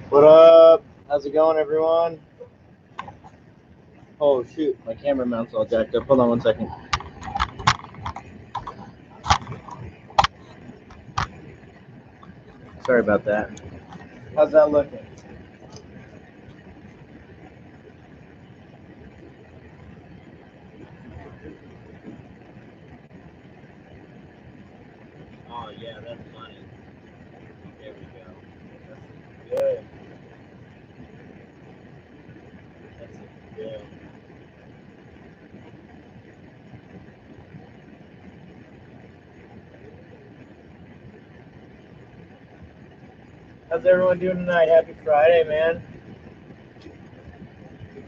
What up? How's it going, everyone? Oh shoot, my camera mount's all jacked up. Hold on 1 second. Sorry about that. How's that looking? Oh yeah, that's money. There we go. That's good. That's good. How's everyone doing tonight? Happy Friday, man. Good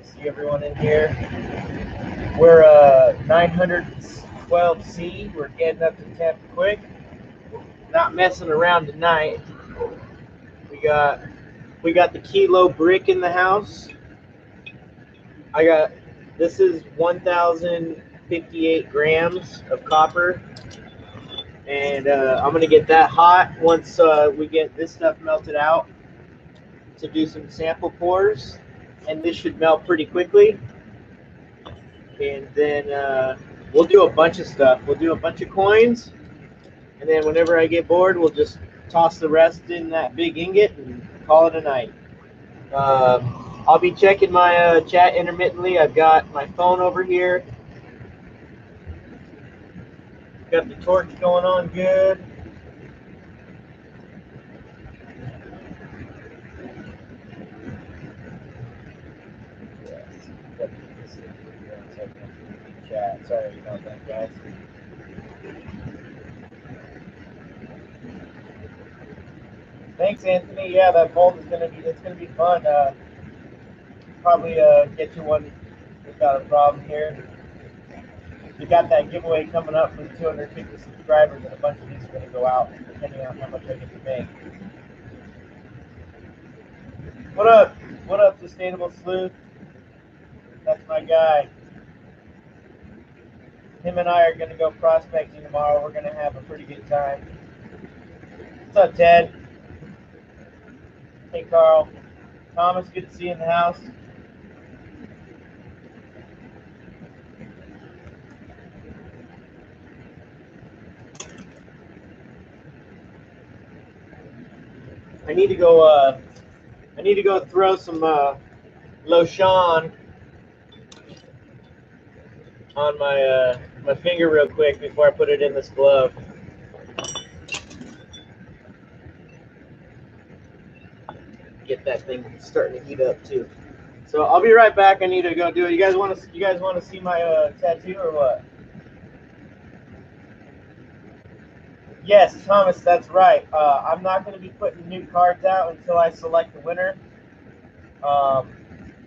to see everyone in here. We're 912C. We're getting up to Tampa quick. Not messing around tonight. We got the kilo brick in the house. This is 1,058 grams of copper. And I'm going to get that hot once we get this stuff melted out to do some sample pours. And this should melt pretty quickly. And then we'll do a bunch of stuff. We'll do a bunch of coins. And then whenever I get bored, we'll just toss the rest in that big ingot and call it a night. I'll be checking my chat intermittently. I've got my phone over here. Got the torch going on good. Chat. Sorry about that, guys. Thanks, Anthony. Yeah, that mold is gonna be fun. Probably get you one without a problem here. We got that giveaway coming up for the 250 subscribers, and a bunch of these are gonna go out depending on how much I get to make. What up? What up, Sustainable Sleuth? That's my guy. Him and I are gonna go prospecting tomorrow. We're gonna have a pretty good time. What's up, Ted? Hey, Carl. Thomas, good to see you in the house. I need to go throw some lotion on my finger real quick before I put it in this glove. Get that thing starting to heat up too. So I'll be right back. I need to go do it. You guys want to see my tattoo or what? Yes, Thomas, that's right. I'm not going to be putting new cards out until I select the winner,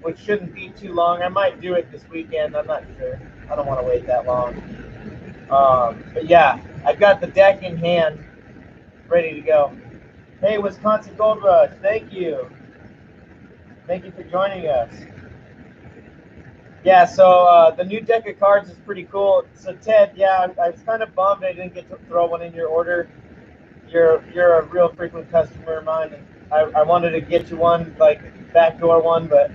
which shouldn't be too long. I might do it this weekend. I'm not sure. I don't want to wait that long. But yeah, I've got the deck in hand, ready to go. Hey, Wisconsin Gold Rush, thank you. Thank you for joining us. Yeah, so the new deck of cards is pretty cool. So Ted, yeah, I was kind of bummed I didn't get to throw one in your order. You're a real frequent customer of mine, and I wanted to get you one, like backdoor one, but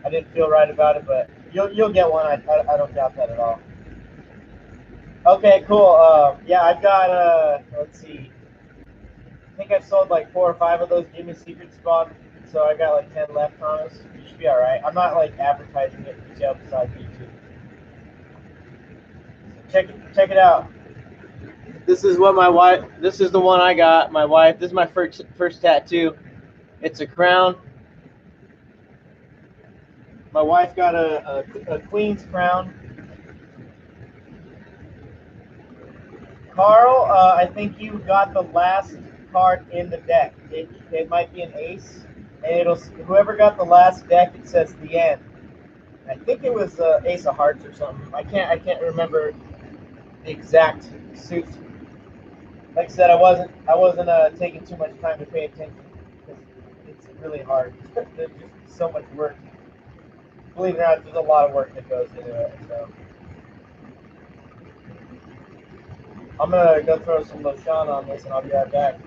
I didn't feel right about it. But you'll get one. I don't doubt that at all. Okay, cool. Yeah, I've got let's see. I think I've sold like 4 or 5 of those Give Me Secret Squad, so I got like 10 left, Thomas. You should be all right. I'm not like advertising it retail besides YouTube. Check it out. This is what my wife. This is the one I got. My wife. This is my first tattoo. It's a crown. My wife got a queen's crown. Carl, I think you got the last card in the deck. It might be an ace, and whoever got the last deck, it says the end. I think it was Ace of Hearts or something. I can't remember the exact suit. Like I said, I wasn't taking too much time to pay attention because it's really hard. There's just so much work. Believe it or not, there's a lot of work that goes into it. So I'm gonna go throw some lotion on this, and I'll be right back.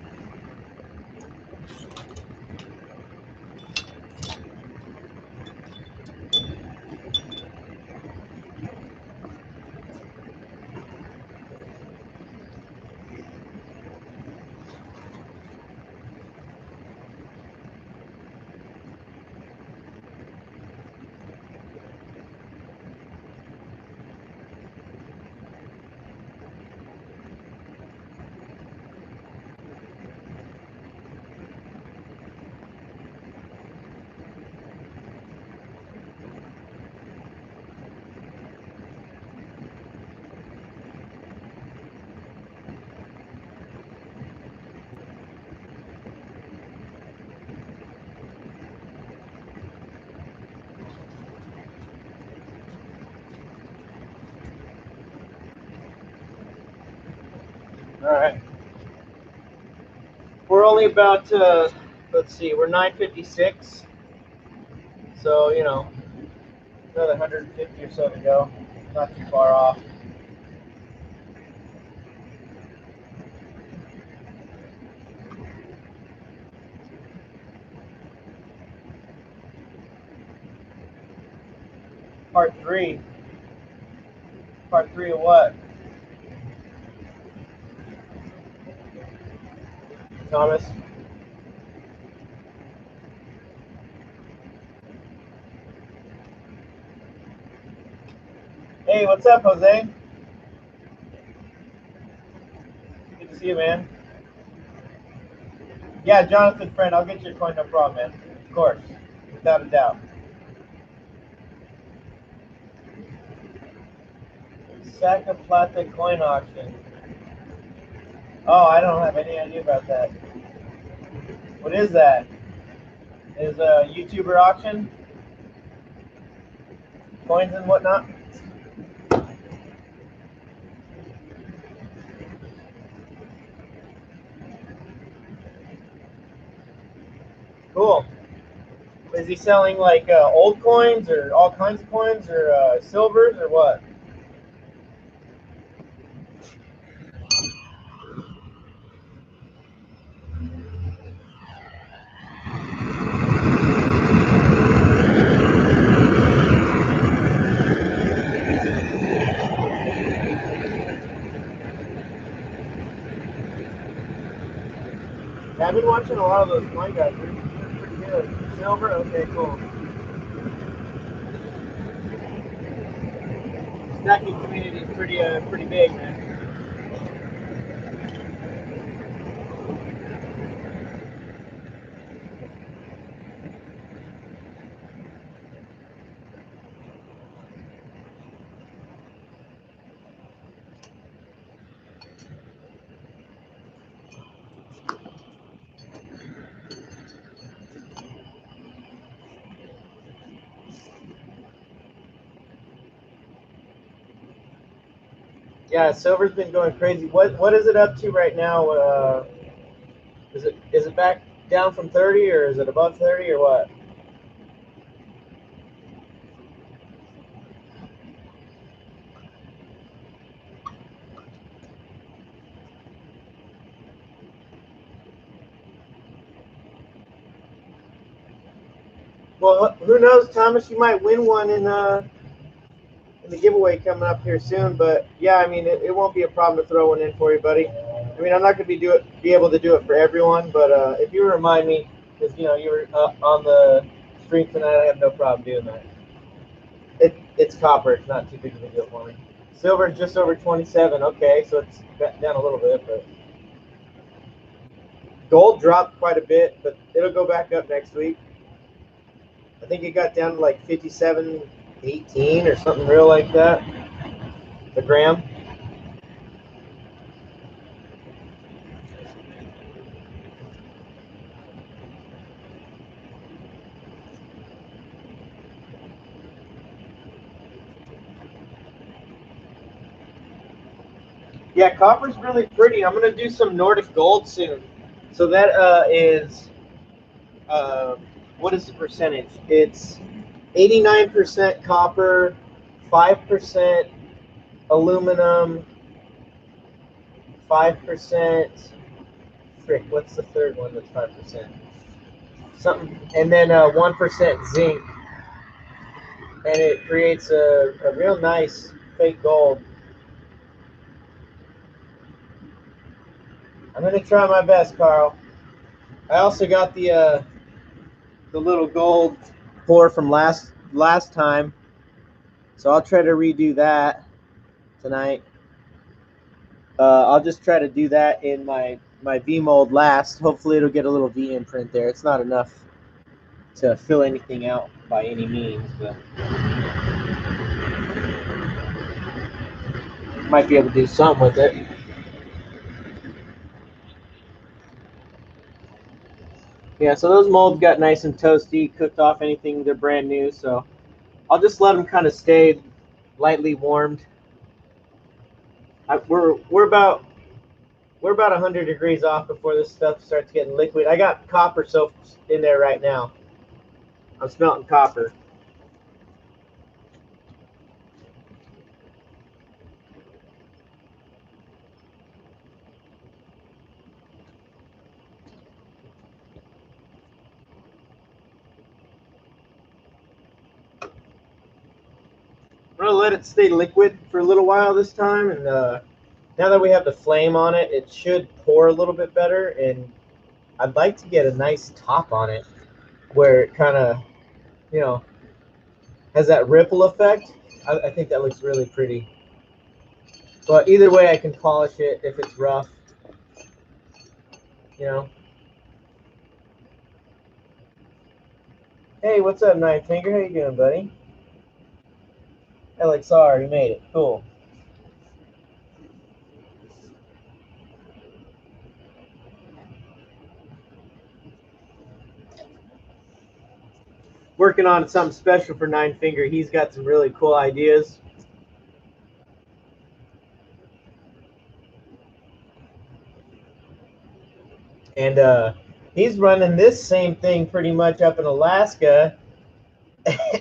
All right. We're only about, let's see, we're 9:56. So, you know, another 150 or so to go. Not too far off. Part 3. Part 3 of what? Thomas? Hey, what's up, Jose? Good to see you, man. Yeah, Jonathan, friend, I'll get your coin, no problem, man. Of course, without a doubt. Saca Plata coin auction. Oh, I don't have any idea about that. What is that? Is a YouTuber auction? Coins and whatnot? Cool. Is he selling like old coins or all kinds of coins or silvers or what? Yeah, I've been watching a lot of those coin guys. They're pretty good. Silver? Okay, cool. Stacking community is pretty big, man. Yeah, silver's been going crazy. What is it up to right now? Is it back down from 30 or is it above 30 or what? Well, who knows, Thomas? You might win one in the giveaway coming up here soon. But yeah, I mean, it won't be a problem to throw one in for you, buddy. I mean, I'm not going to be able to do it for everyone, but if you remind me, because you know you were on the stream tonight, I have no problem doing that. It's copper. It's not too big of a deal for me. Silver just over 27. Okay, so it's down a little bit, but gold dropped quite a bit, but it'll go back up next week. I think it got down to like 57.18 or something real like that. The gram. Yeah, copper's really pretty. I'm gonna do some Nordic gold soon. So that is what is the percentage? It's 89% copper, 5% aluminum, 5%. Frick, what's the third one that's 5%? Something, and then 1% zinc, and it creates a real nice fake gold. I'm gonna try my best, Carl. I also got the little gold pour from last time, so I'll try to redo that tonight. I'll just try to do that in my V mold last. Hopefully it'll get a little V imprint there. It's not enough to fill anything out by any means, but might be able to do something with it. Yeah, so those molds got nice and toasty, cooked off anything they're brand new, so I'll just let them kind of stay lightly warmed. We're about 100 degrees off before this stuff starts getting liquid. I got copper soap in there right now. I'm smelting copper. I'm gonna let it stay liquid for a little while this time, and now that we have the flame on it, it should pour a little bit better, and I'd like to get a nice top on it where it kind of, you know, has that ripple effect. I think that looks really pretty. But either way, I can polish it if it's rough, you know. Hey, what's up, Nine Finger? How you doing, buddy? LXR, you made it. Cool. Working on something special for Nine Finger. He's got some really cool ideas. And he's running this same thing pretty much up in Alaska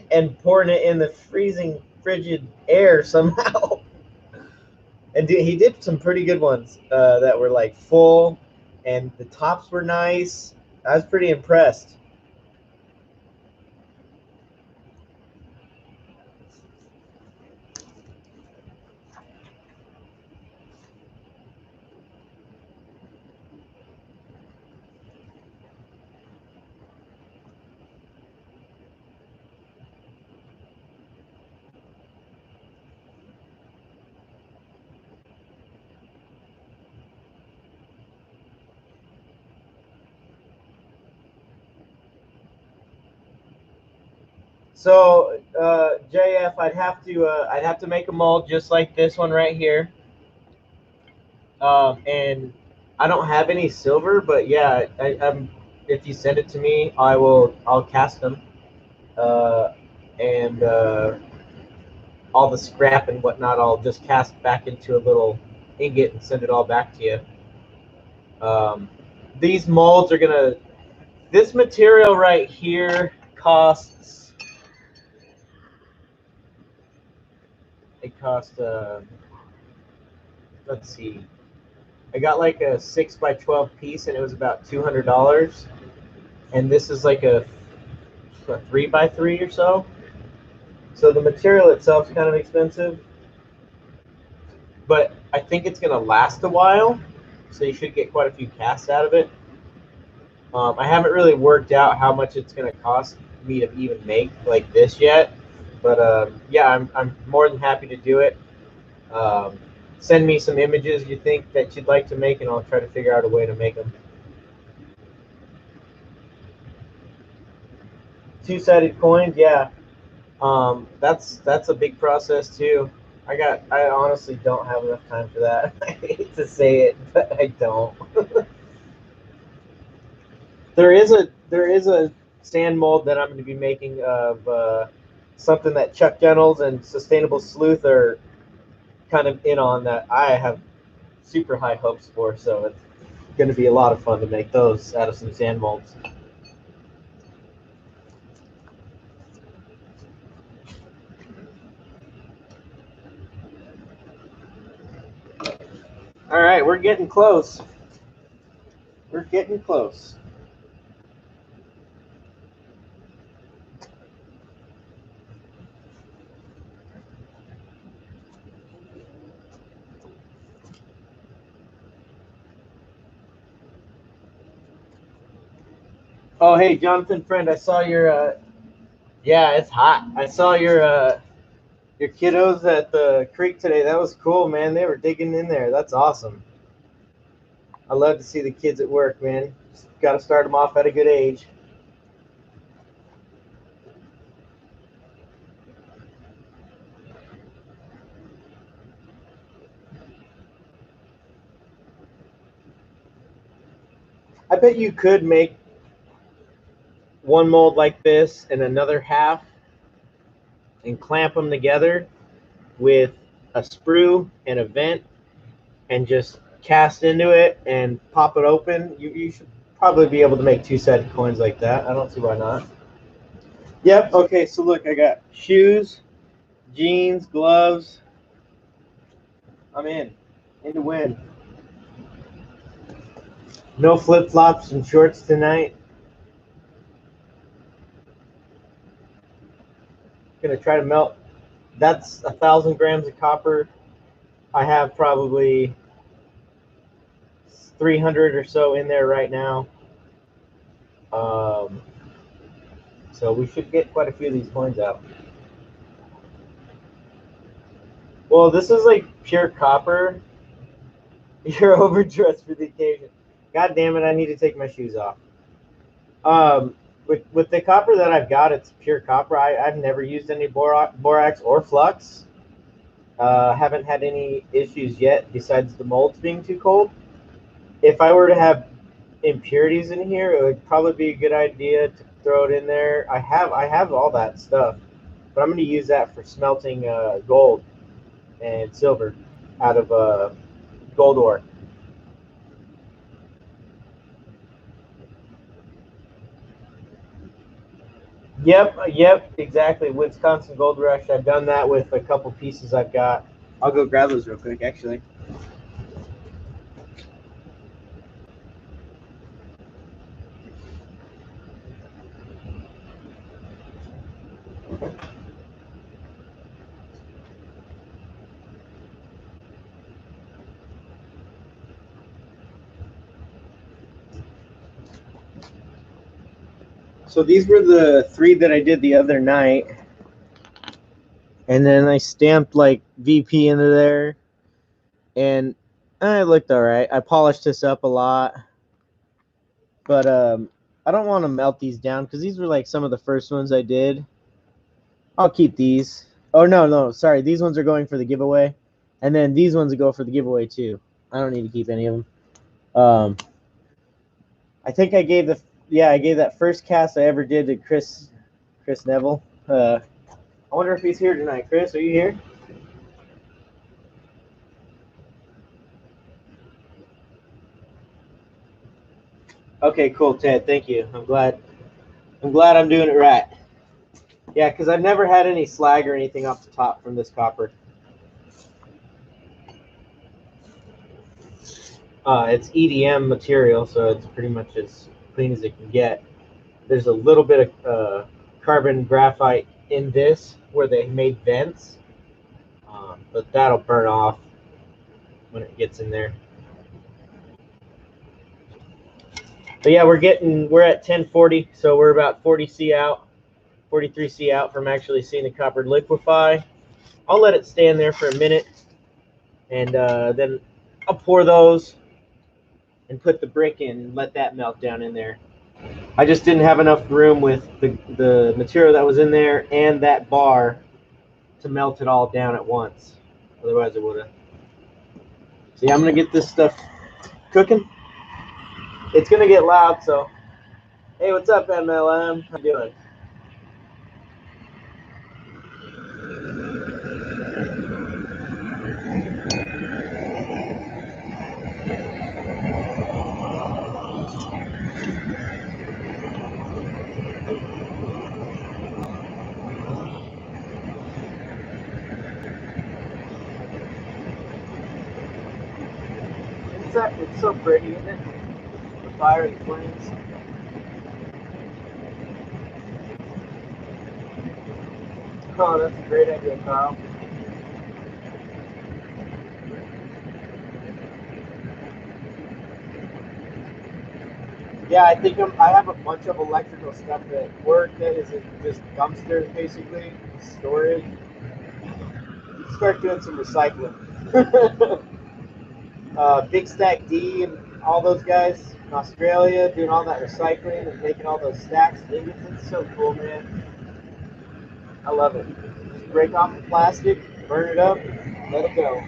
and pouring it in the freezing, frigid air somehow. And he did some pretty good ones that were like full, and the tops were nice. I was pretty impressed. So JF, I'd have to make a mold just like this one right here. And I don't have any silver, but yeah, if you send it to me, I'll cast them. And all the scrap and whatnot, I'll just cast back into a little ingot and send it all back to you. These molds are gonna. This material right here costs. It cost. Let's see. I got like a 6x12 piece, and it was about $200. And this is like a 3x3 or so. So the material itself is kind of expensive, but I think it's going to last a while, so you should get quite a few casts out of it. I haven't really worked out how much it's going to cost me to even make like this yet, but yeah, I'm more than happy to do it. Send me some images you think that you'd like to make, and I'll try to figure out a way to make them. Two-sided coins, yeah. That's a big process too. I honestly don't have enough time for that. I hate to say it, but I don't. There is a sand mold that I'm going to be making of something that Chuck Reynolds and Sustainable Sleuth are kind of in on, that I have super high hopes for. So it's going to be a lot of fun to make those out of some sand molds. All right, we're getting close. We're getting close. Oh, hey, Jonathan, friend, I saw your, yeah, it's hot. I saw your kiddos at the creek today. That was cool, man. They were digging in there. That's awesome. I love to see the kids at work, man. Just got to start them off at a good age. I bet you could make one mold like this and another half and clamp them together with a sprue and a vent and just cast into it and pop it open. You should probably be able to make two-sided coins like that. I don't see why not. Yep. Okay, so look, I got shoes, jeans, gloves. I'm in to win. No flip-flops and shorts tonight. Gonna try to melt. That's 1,000 grams of copper. I have probably 300 or so in there right now. So we should get quite a few of these coins out. Well, this is like pure copper. You're overdressed for the occasion. God damn it, I need to take my shoes off. With the copper that I've got, it's pure copper. I've never used any borax or flux. Haven't had any issues yet besides the molds being too cold. If I were to have impurities in here, it would probably be a good idea to throw it in there. I have all that stuff, but I'm going to use that for smelting gold and silver out of gold ore. Yep, exactly. Wisconsin Gold Rush. I've done that with a couple pieces I've got. I'll go grab those real quick, actually. So these were the 3 that I did the other night. And then I stamped like VP into there. And it looked all right. I polished this up a lot. But I don't want to melt these down because these were like some of the first ones I did. I'll keep these. Oh, no, sorry. These ones are going for the giveaway. And then these ones go for the giveaway too. I don't need to keep any of them. I think I gave that first cast I ever did to Chris Neville. I wonder if he's here tonight. Chris, are you here? Okay, cool, Ted. Thank you. I'm glad I'm doing it right. Yeah, because I've never had any slag or anything off the top from this copper. It's EDM material, so it's pretty much as clean as it can get. There's a little bit of carbon graphite in this where they made vents, but that'll burn off when it gets in there. But yeah, we're at 1040, so we're about 40 C out, 43 C out from actually seeing the copper liquefy. I'll let it stand there for a minute, and then I'll pour those and put the brick in and let that melt down in there. I just didn't have enough room with the material that was in there and that bar to melt it all down at once. Otherwise, it would have. So yeah, I'm gonna get this stuff cooking. It's gonna get loud, so hey, what's up, MLM? How you doing? that? It's so pretty, isn't it? The fire and flames. Oh, that's a great idea, Carl. Yeah, I think I have a bunch of electrical stuff at work that is just dumpsters, basically, storage. Start doing some recycling. Big Stack D and all those guys in Australia doing all that recycling and making all those stacks of ingots. It's so cool, man. I love it. Just break off the plastic, burn it up, let it go.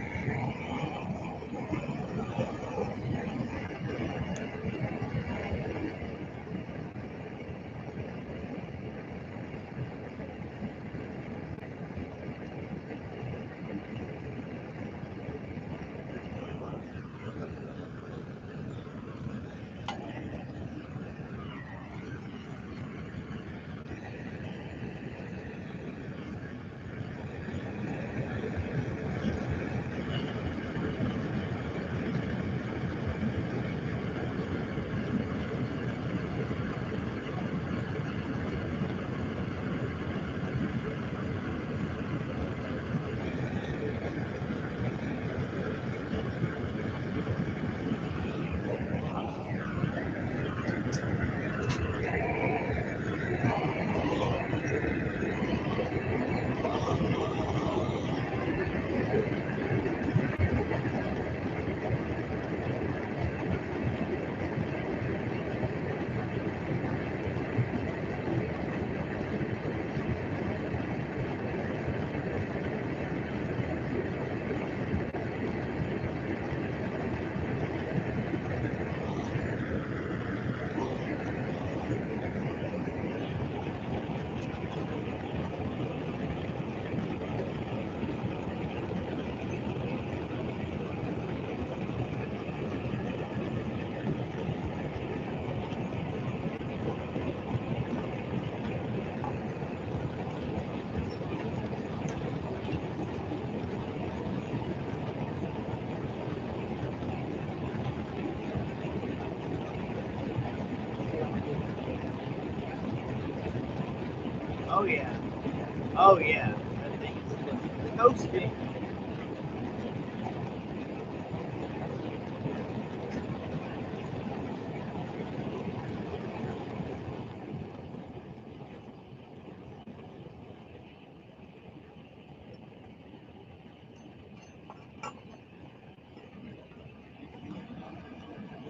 Oh yeah. Oh yeah. That thing is toasting.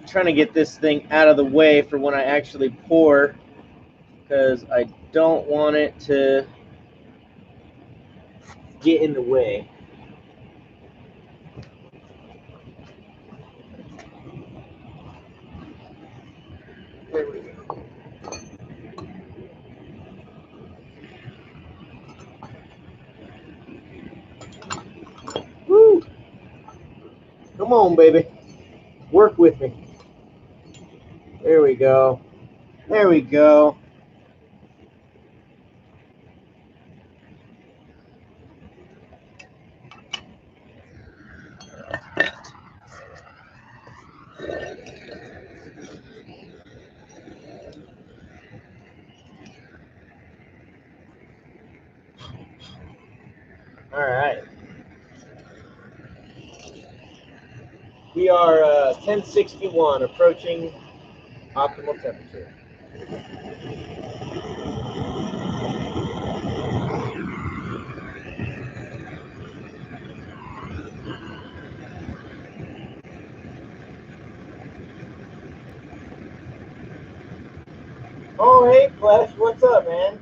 Trying to get this thing out of the way for when I actually pour, because I don't want it to get in the way. There we go. Woo! Come on, baby. Work with me. There we go. There we go. All right. We are 1061, approaching optimal temperature. Oh, hey, Flesh, what's up, man?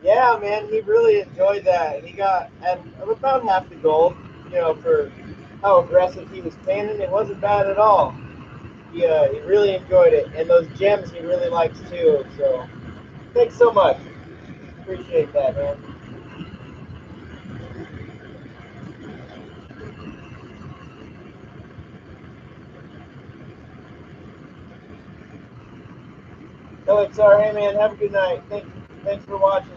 Yeah, man, he really enjoyed that. He got at about half the gold, for how aggressive he was panning. It wasn't bad at all. He really enjoyed it, and those gems he really likes too. So, thanks so much. Appreciate that, man. Oh, it's all right, man. Have a good night. Thanks for watching.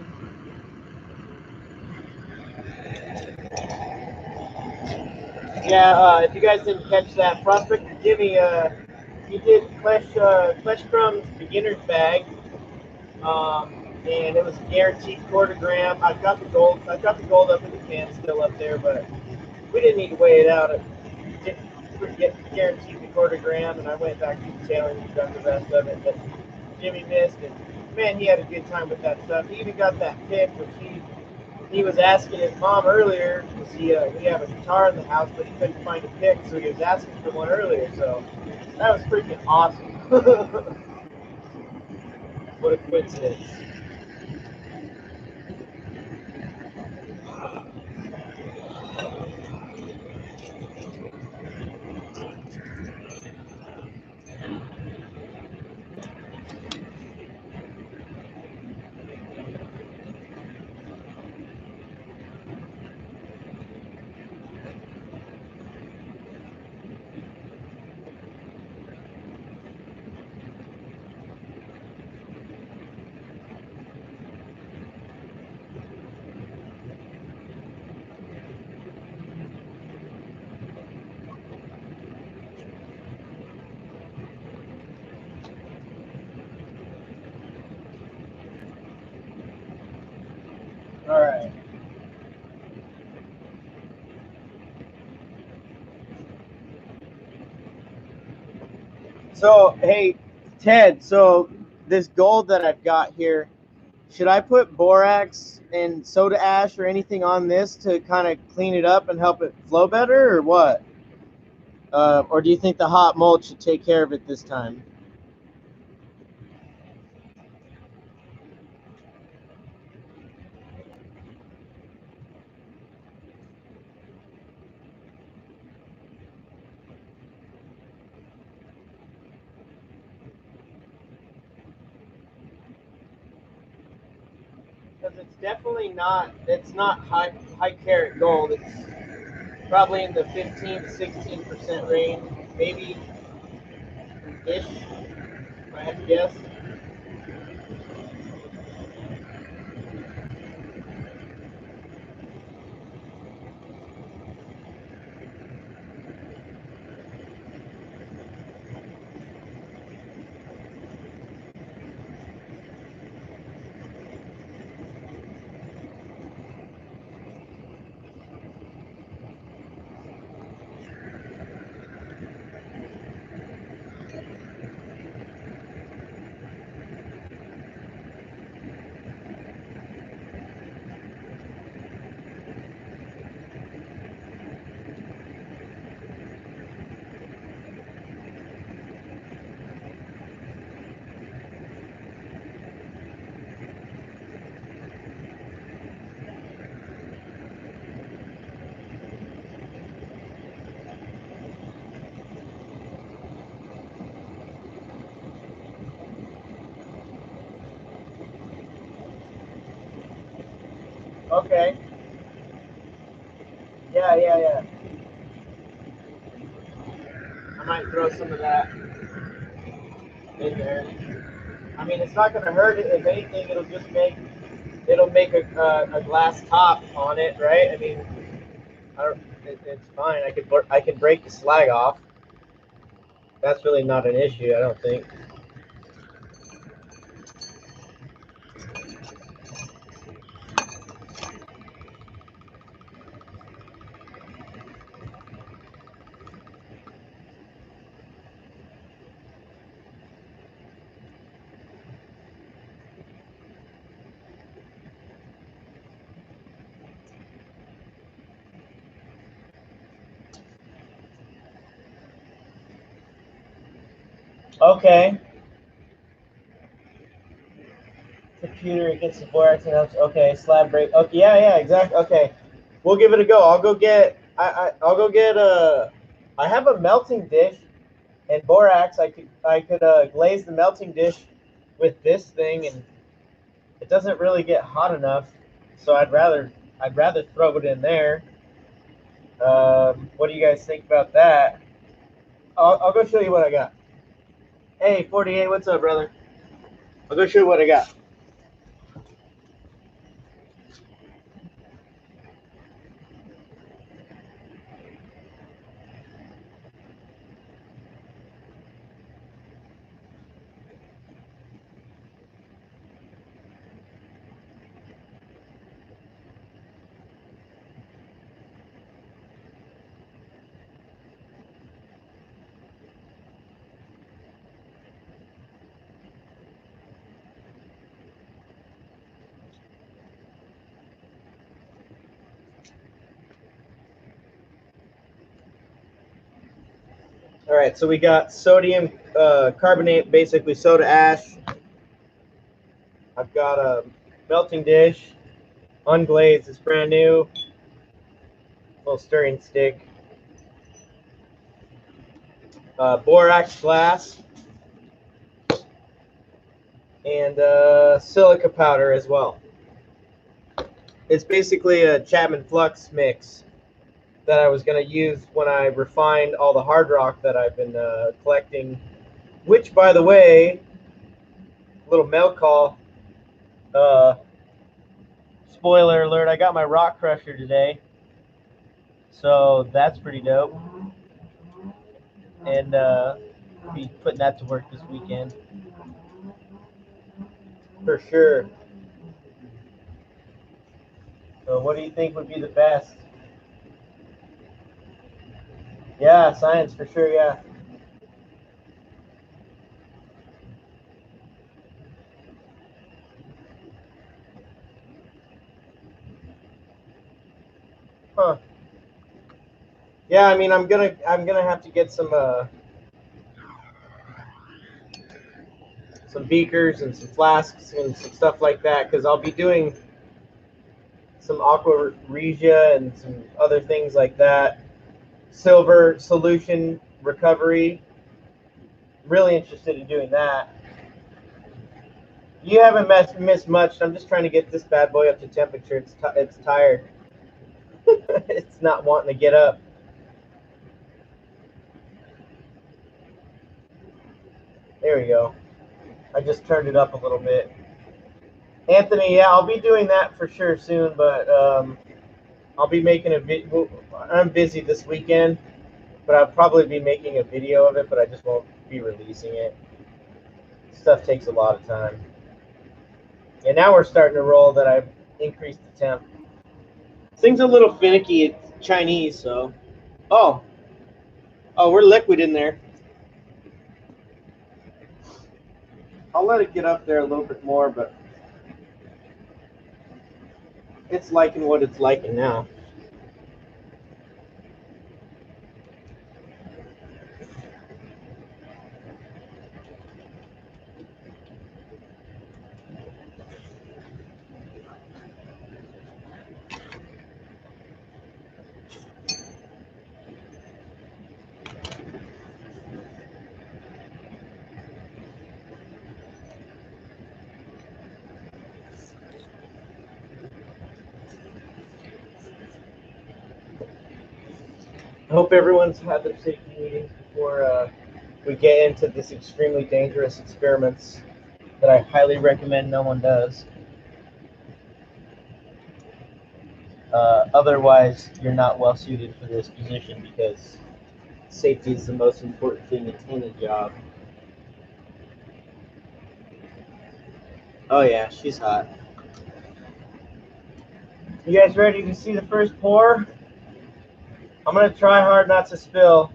Yeah, if you guys didn't catch that, Prospector Jimmy, you did Flesh Crumb's beginner's bag, and it was guaranteed quarter-gram. I've got the gold. I've got the gold up in the can still up there, but we didn't need to weigh it out. It guaranteed the quarter-gram, and I went back to the tailor and done the rest of it. But Jimmy missed, and man, he had a good time with that stuff. He even got that pick, which he was asking his mom earlier because we have a guitar in the house, but he couldn't find a pick, so he was asking for one earlier. So that was freaking awesome. What a coincidence. All right. So, hey, Ted, so this gold that I've got here, should I put borax and soda ash or anything on this to kind of clean it up and help it flow better, or what? Or do you think the hot mulch should take care of it this time? Because it's definitely not, it's not high carat gold. It's probably in the 15 to 16% range, maybe ish, if I had to guess. Okay. Yeah. I might throw some of that in there. I mean, it's not going to hurt it. If anything, it'll make a glass top on it, right? I mean, it's fine. I can break the slag off. That's really not an issue, I don't think. Okay. Computer against the borax and helps. Okay, slab break. Okay, yeah, exactly. Okay, we'll give it a go. I'll go get. I'll go get a. I have a melting dish and borax. I could glaze the melting dish with this thing, and it doesn't really get hot enough. So I'd rather throw it in there. What do you guys think about that? I'll go show you what I got. Hey, 48, what's up, brother? I'll go show you what I got. All right, so we got sodium carbonate, basically soda ash. I've got a melting dish, unglazed, it's brand new. Little stirring stick. Borax glass. And silica powder as well. It's basically a Chapman flux mix that I was going to use when I refined all the hard rock that I've been collecting, which, by the way, little milk call, spoiler alert, I got my rock crusher today, so that's pretty dope, and be putting that to work this weekend for sure. So what do you think would be the best? Yeah, science for sure, yeah. Huh. Yeah, I mean, I'm gonna have to get some beakers and some flasks and some stuff like that, because I'll be doing some aqua regia and some other things like that. Silver solution recovery. Really interested in doing that. You haven't missed much. I'm just trying to get this bad boy up to temperature. It's tired. It's not wanting to get up. There we go. I just turned it up a little bit. Anthony, yeah, I'll be doing that for sure soon, but I'll be making a video. I'm busy this weekend, but I'll probably be making a video of it, but I just won't be releasing it. Stuff takes a lot of time. And now we're starting to roll that I've increased the temp. Thing's a little finicky. It's Chinese, so. Oh, we're liquid in there. I'll let it get up there a little bit more, but it's liking what it's liking now. I hope everyone's had their safety meetings before we get into this extremely dangerous experiments that I highly recommend no one does. Otherwise, you're not well suited for this position, because safety is the most important thing in any job. Oh yeah, she's hot. You guys ready to see the first pour? I'm gonna try hard not to spill.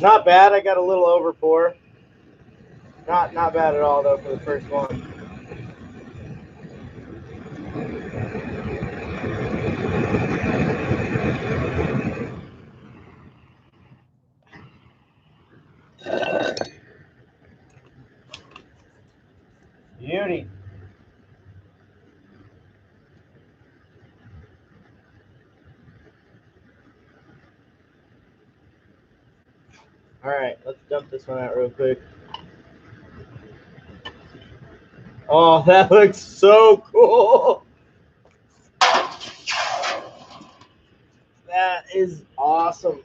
Not bad. I got a little over pour. Not bad at all though for the first one. All right, let's dump this one out real quick. Oh, that looks so cool. That is awesome.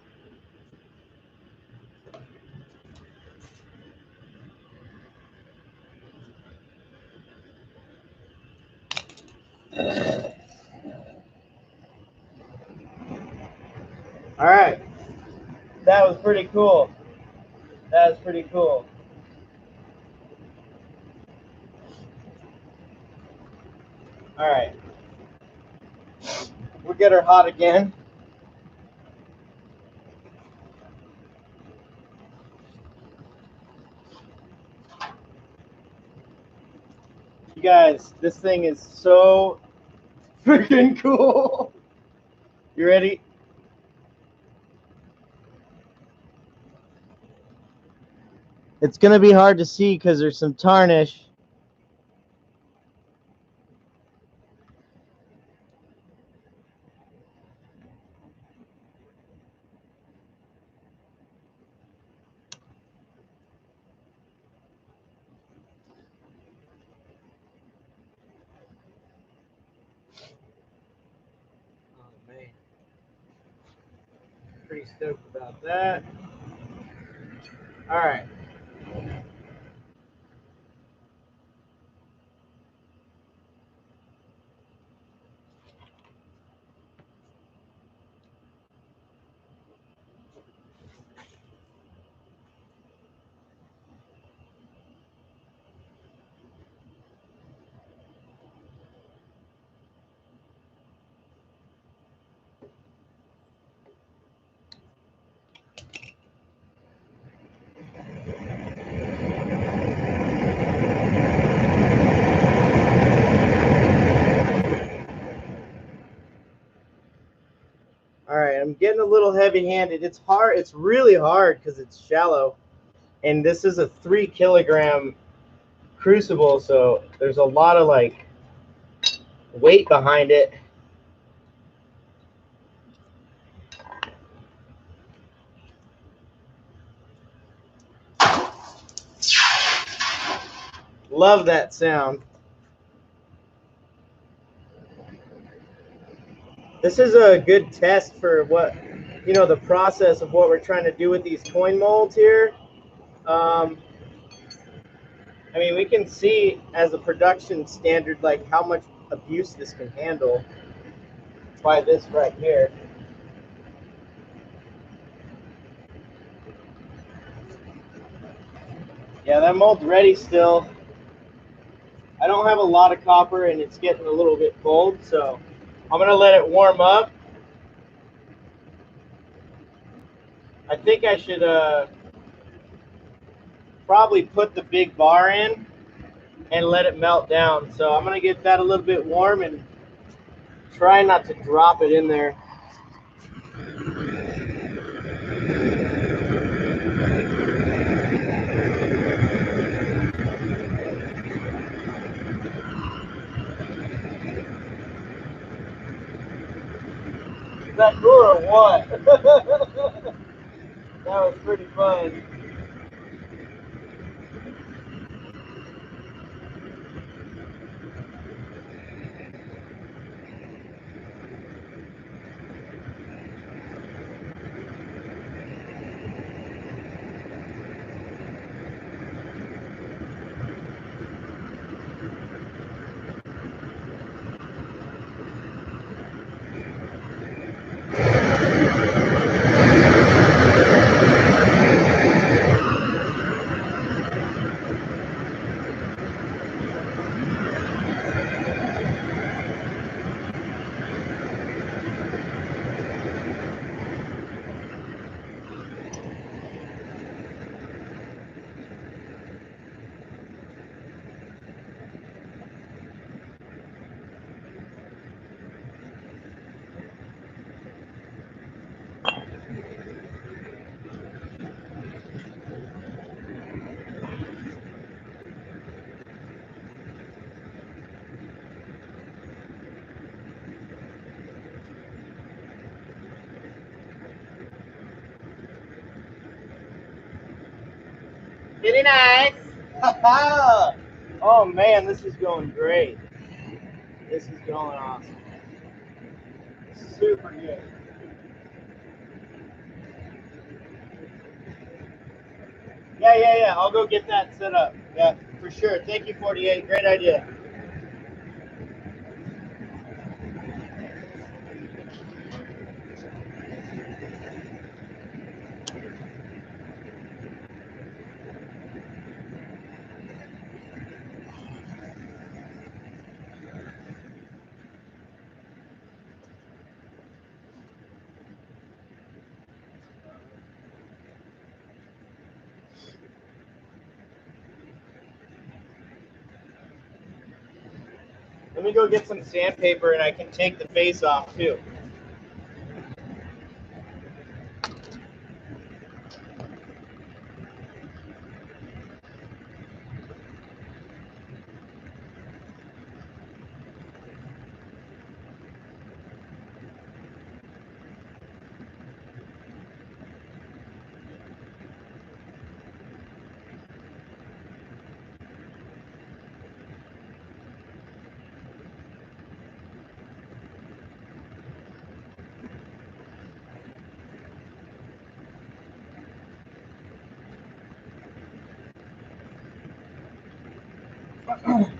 All right, that was pretty cool. That was pretty cool. All right, we'll get her hot again. You guys, this thing is so freaking cool. You ready? It's going to be hard to see because there's some tarnish. Oh, man. Pretty stoked about that. All right. All right, I'm getting a little heavy-handed. It's hard. It's really hard because it's shallow, and this is a 3-kilogram crucible, so there's a lot of like weight behind it. Love that sound. This is a good test for what, the process of what we're trying to do with these coin molds here. I mean, we can see as a production standard, like how much abuse this can handle by this right here. Yeah, that mold's ready still. I don't have a lot of copper and it's getting a little bit cold, so I'm gonna let it warm up. I think I should probably put the big bar in and let it melt down. So I'm gonna get that a little bit warm and try not to drop it in there. Is that cool or what? That was pretty fun. Very nice. Oh man, this is going great. This is going awesome. Super good. Yeah. I'll go get that set up. Yeah, for sure. Thank you, 48. Great idea. Let me go get some sandpaper and I can take the face off too.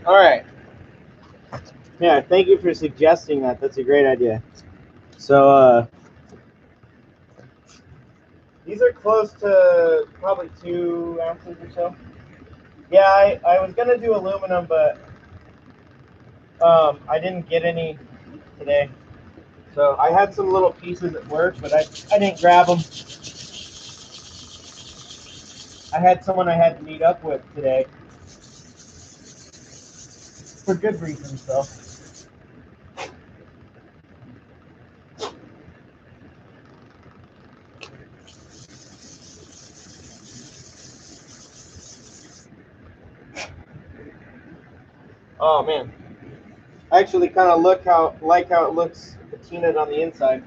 All right. Yeah, thank you for suggesting that. That's a great idea. So these are close to probably 2 ounces or so. Yeah, I was gonna do aluminum, but I didn't get any today. So I had some little pieces at work, but I didn't grab them. I had someone I had to meet up with today for good reasons, though. Oh man, I actually kind of like how it looks patinaed on the inside.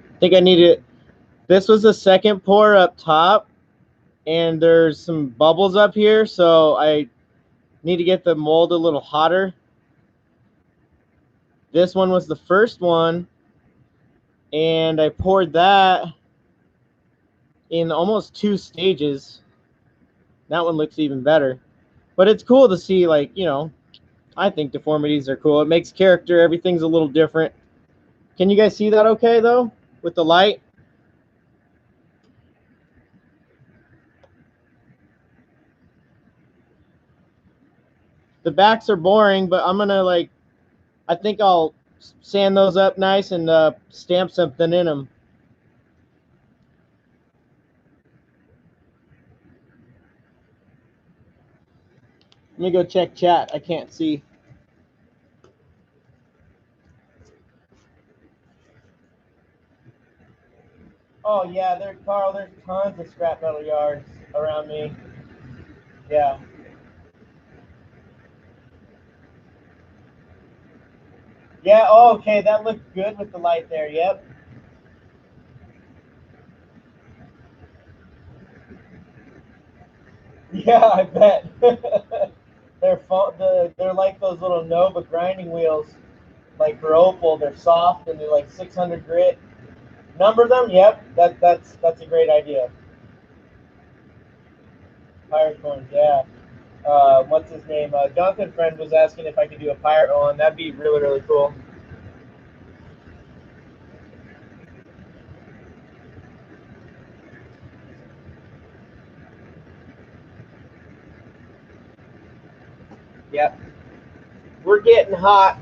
I think I need it. This was the second pour up top, and there's some bubbles up here, so I need to get the mold a little hotter. This one was the first one, and I poured that in almost 2 stages. That one looks even better. But it's cool to see, like, I think deformities are cool. It makes character. Everything's a little different. Can you guys see that okay, though, with the light? The backs are boring, but I'm going to, I think I'll sand those up nice and stamp something in them. Let me go check chat. I can't see. Oh, yeah, Carl, there's tons of scrap metal yards around me. Yeah. Yeah, oh, okay, that looks good with the light there. Yep. Yeah, I bet. They're like those little Nova grinding wheels, like for opal. They're soft and they're like 600 grit. Number them. Yep. That's a great idea. Pirate coins. Yeah. What's his name? Jonathan Friend was asking if I could do a pirate one. That'd be really really cool. Yep. We're getting hot.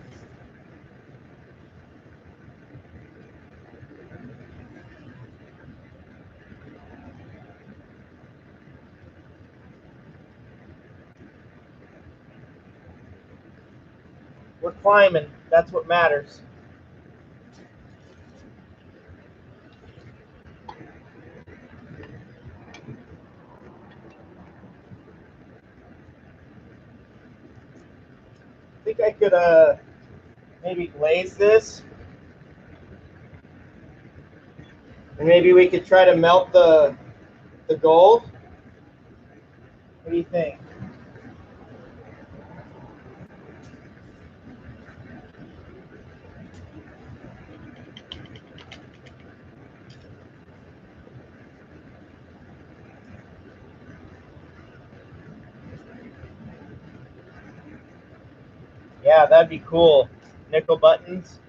We're climbing. That's what matters. think I could maybe glaze this, and maybe we could try to melt the gold. What do you think? Yeah, that'd be cool. Nickel buttons.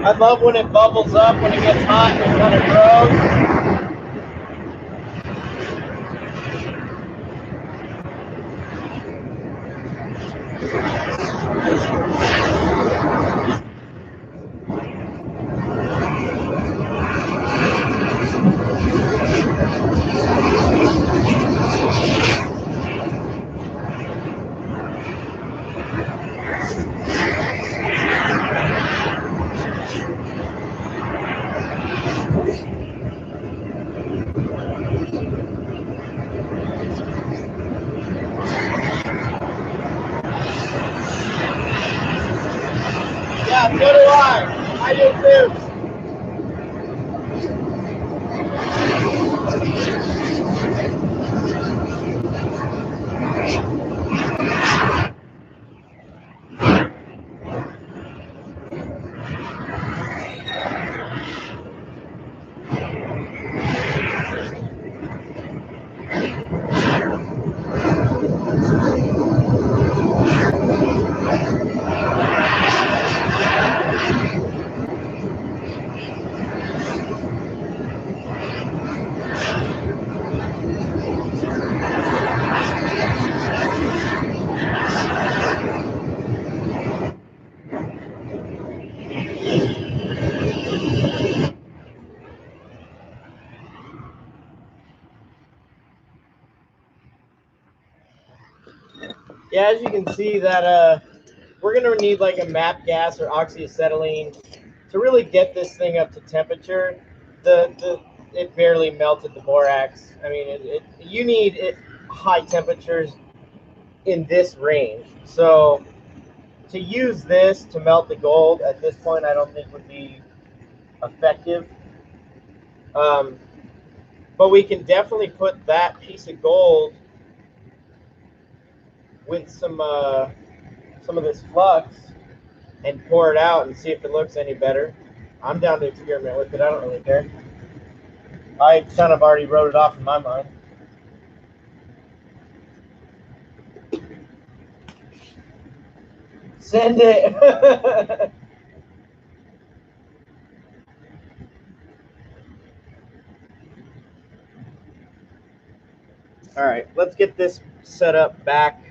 I love when it bubbles up, when it gets hot and it kind of grows. Yeah, so do I. I do too. Yeah, as you can see that we're gonna need like a MAP gas or oxyacetylene to really get this thing up to temperature. It barely melted the borax. I mean, you need high temperatures in this range. So to use this to melt the gold at this point, I don't think would be effective. But we can definitely put that piece of gold with some of this flux and pour it out and see if it looks any better. I'm down to experiment with it. I don't really care. I kind of already wrote it off in my mind. Send it. All right, let's get this set up back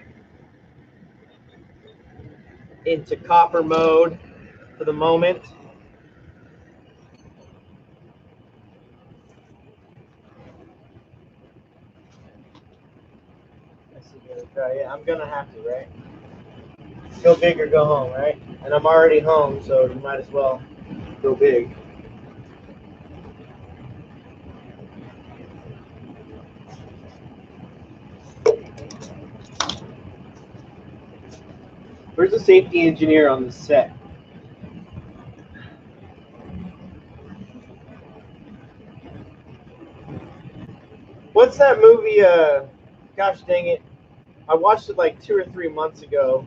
into copper mode for the moment. Yeah, I'm gonna have to, right? Go big or go home, right? And I'm already home, so you might as well go big. Where's the safety engineer on the set? What's that movie? Gosh dang it. I watched it like 2 or 3 months ago.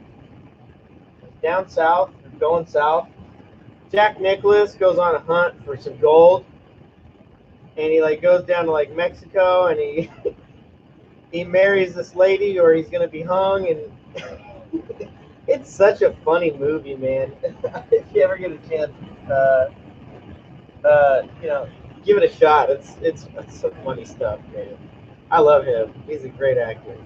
Down south, going south. Jack Nicholas goes on a hunt for some gold, and he like goes down to like Mexico, and he marries this lady, or he's gonna be hung, and it's such a funny movie, man. If you ever get a chance, give it a shot. It's some funny stuff, man. I love him. He's a great actor.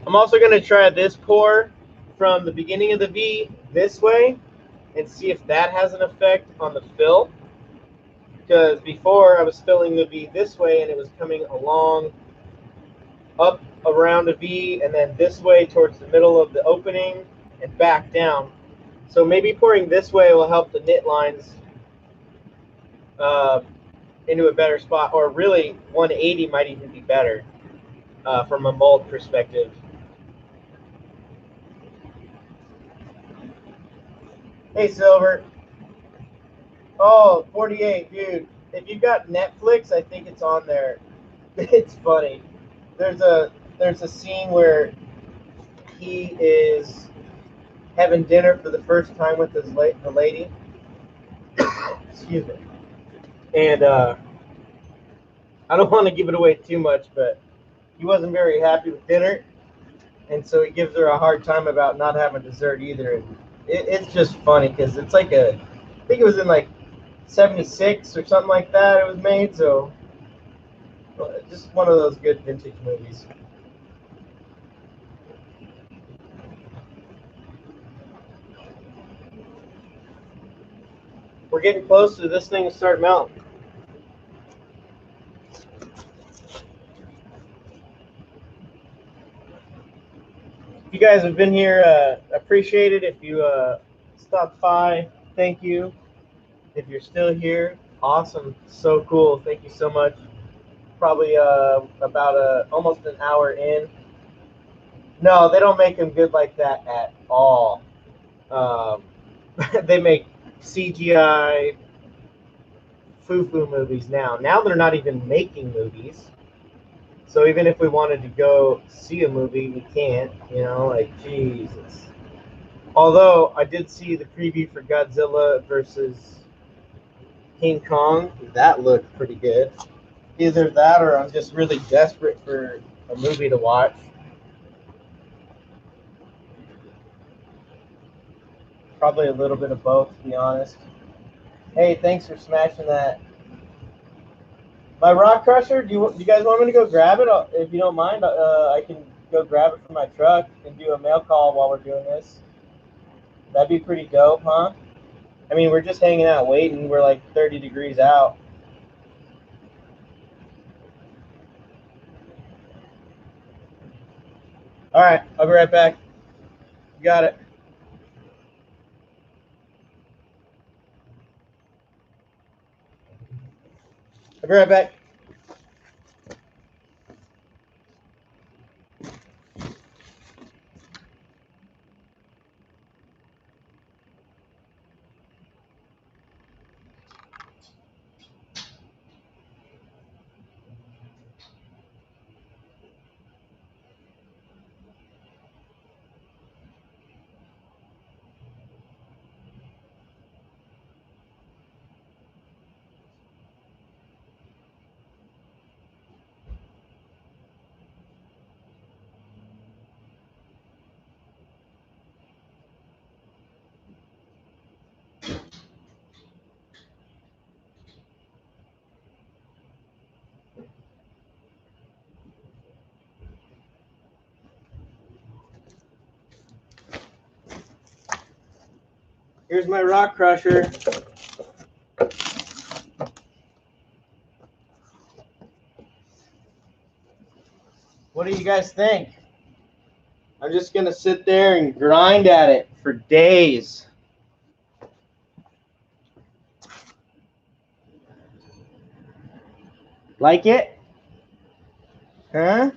I'm also going to try this pour from the beginning of the V this way and see if that has an effect on the fill. Because before I was filling the V this way and it was coming along up around the V and then this way towards the middle of the opening and back down. So maybe pouring this way will help the knit lines into a better spot, or really 180 might even be better from a mold perspective. Hey, Silver. Oh, 48, dude. If you've got Netflix, I think it's on there. It's funny. There's a scene where he is having dinner for the first time with the lady. Excuse me. And I don't want to give it away too much, but he wasn't very happy with dinner, and so he gives her a hard time about not having dessert either. And it's just funny because it's like I think it was in like 76 or something like that it was made, so just one of those good vintage movies. We're getting close to this thing to start melting. If you guys have been here, appreciate it. If you stopped by, thank you. If you're still here, awesome, so cool. Thank you so much. Probably about almost an hour in. No, they don't make them good like that at all. They make CGI foo-foo movies now. Now they're not even making movies. So even if we wanted to go see a movie, we can't, you know, like, Jesus. Although I did see the preview for Godzilla versus King Kong. That looked pretty good. Either that or I'm just really desperate for a movie to watch. Probably a little bit of both, to be honest. Hey, thanks for smashing that. My rock crusher, do you guys want me to go grab it? If you don't mind, I can go grab it from my truck and do a mail call while we're doing this. That'd be pretty dope, huh? I mean, we're just hanging out waiting. We're like 30 degrees out. All right, I'll be right back. You got it. I'll be right back. Here's my rock crusher. What do you guys think? I'm just going to sit there and grind at it for days. Like it? Huh?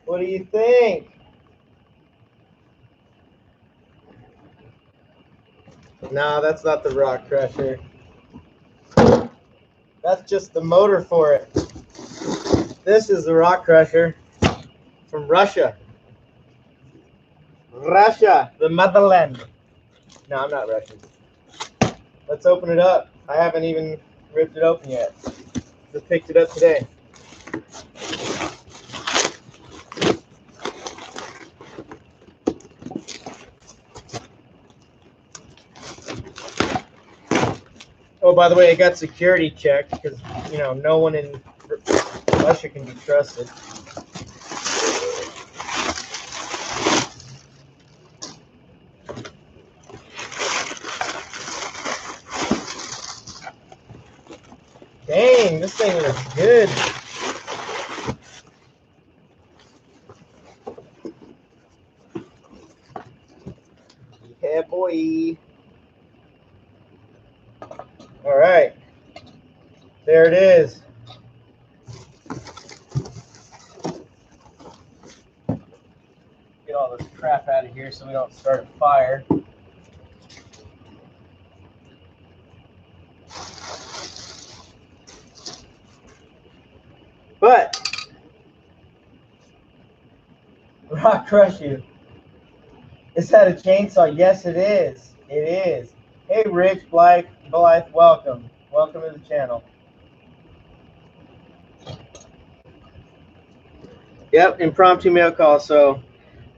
What do you think? No, that's not the rock crusher. That's just the motor for it. This is the rock crusher from Russia. Russia, the motherland. No, I'm not Russian. Let's open it up. I haven't even ripped it open yet. Just picked it up today. Oh, by the way, I got security checked because, you know, no one in Russia can be trusted. Dang, this thing looks good. Yeah, boy. All right. There it is. Get all this crap out of here so we don't start a fire. But Rock Crush You. Is that a chainsaw? Yes, it is. It is. Hey, Rich, Blythe, welcome. Welcome to the channel. Yep, impromptu mail call. So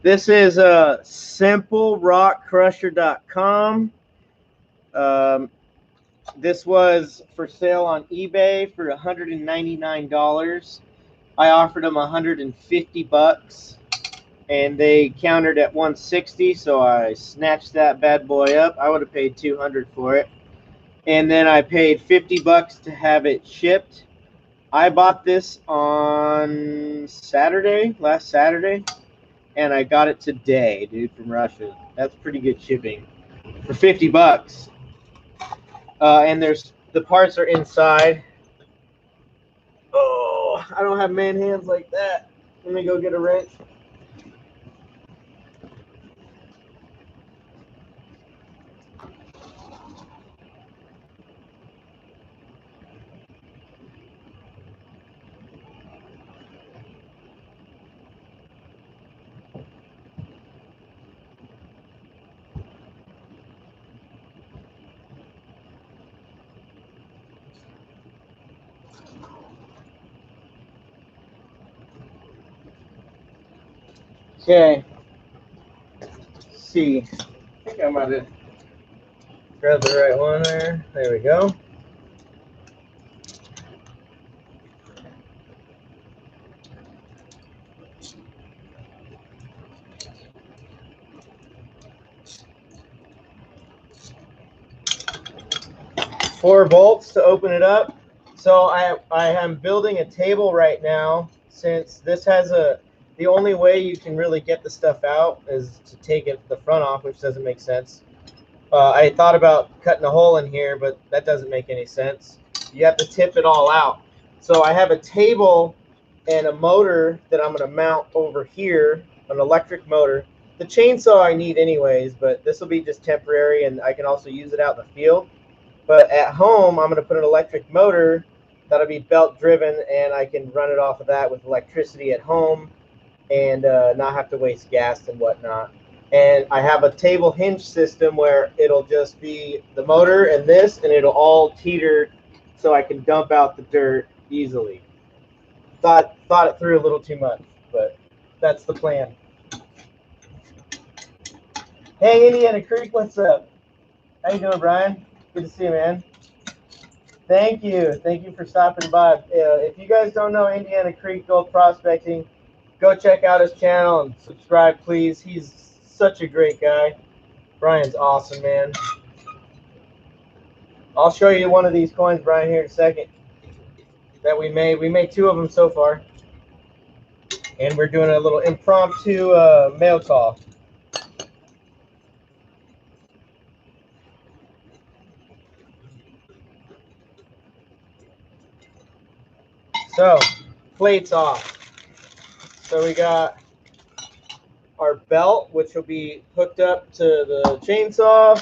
this is simplerockcrusher.com. This was for sale on eBay for $199. I offered them $150, and they countered at $160. So I snatched that bad boy up. I would have paid $200 for it, and then I paid $50 to have it shipped. I bought this on last Saturday, and I got it today, dude, from Russia. That's pretty good shipping for $50. And the parts are inside. Oh, I don't have man hands like that. Let me go get a wrench. Okay. Let's see. I think I might have grabbed the right one there. There we go. Four bolts to open it up. So I am building a table right now, since this has the only way you can really get the stuff out is to take the front off, which doesn't make sense. I thought about cutting a hole in here, but that doesn't make any sense. You have to tip it all out. So I have a table and a motor that I'm going to mount over here, an electric motor. The chainsaw I need anyways, but this will be just temporary, and I can also use it out in the field. But at home, I'm going to put an electric motor that'll be belt driven, and I can run it off of that with electricity at home and not have to waste gas and whatnot. And I have a table hinge system where it'll just be the motor and this, and it'll all teeter so I can dump out the dirt easily. Thought it through a little too much, but that's the plan. Hey, Indiana Creek, what's up? How you doing, Brian? Good to see you, man. Thank you. Thank you for stopping by. If you guys don't know Indiana Creek Gold Prospecting, go check out his channel and subscribe, please. He's such a great guy. Brian's awesome, man. I'll show you one of these coins, Brian, here in a second that we made. We made two of them so far. And we're doing a little impromptu mail call. So, plates off. So we got our belt, which will be hooked up to the chainsaw.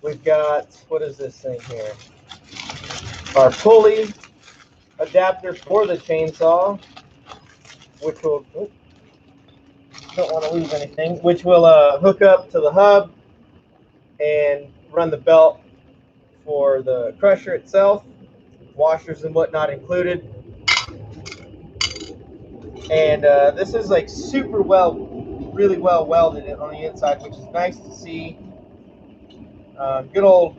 We've got, what is this thing here? Our pulley adapter for the chainsaw, which will, don't want to lose anything, which will hook up to the hub and run the belt for the crusher itself, washers and whatnot included. And this is like super really well welded on the inside, which is nice to see. Good old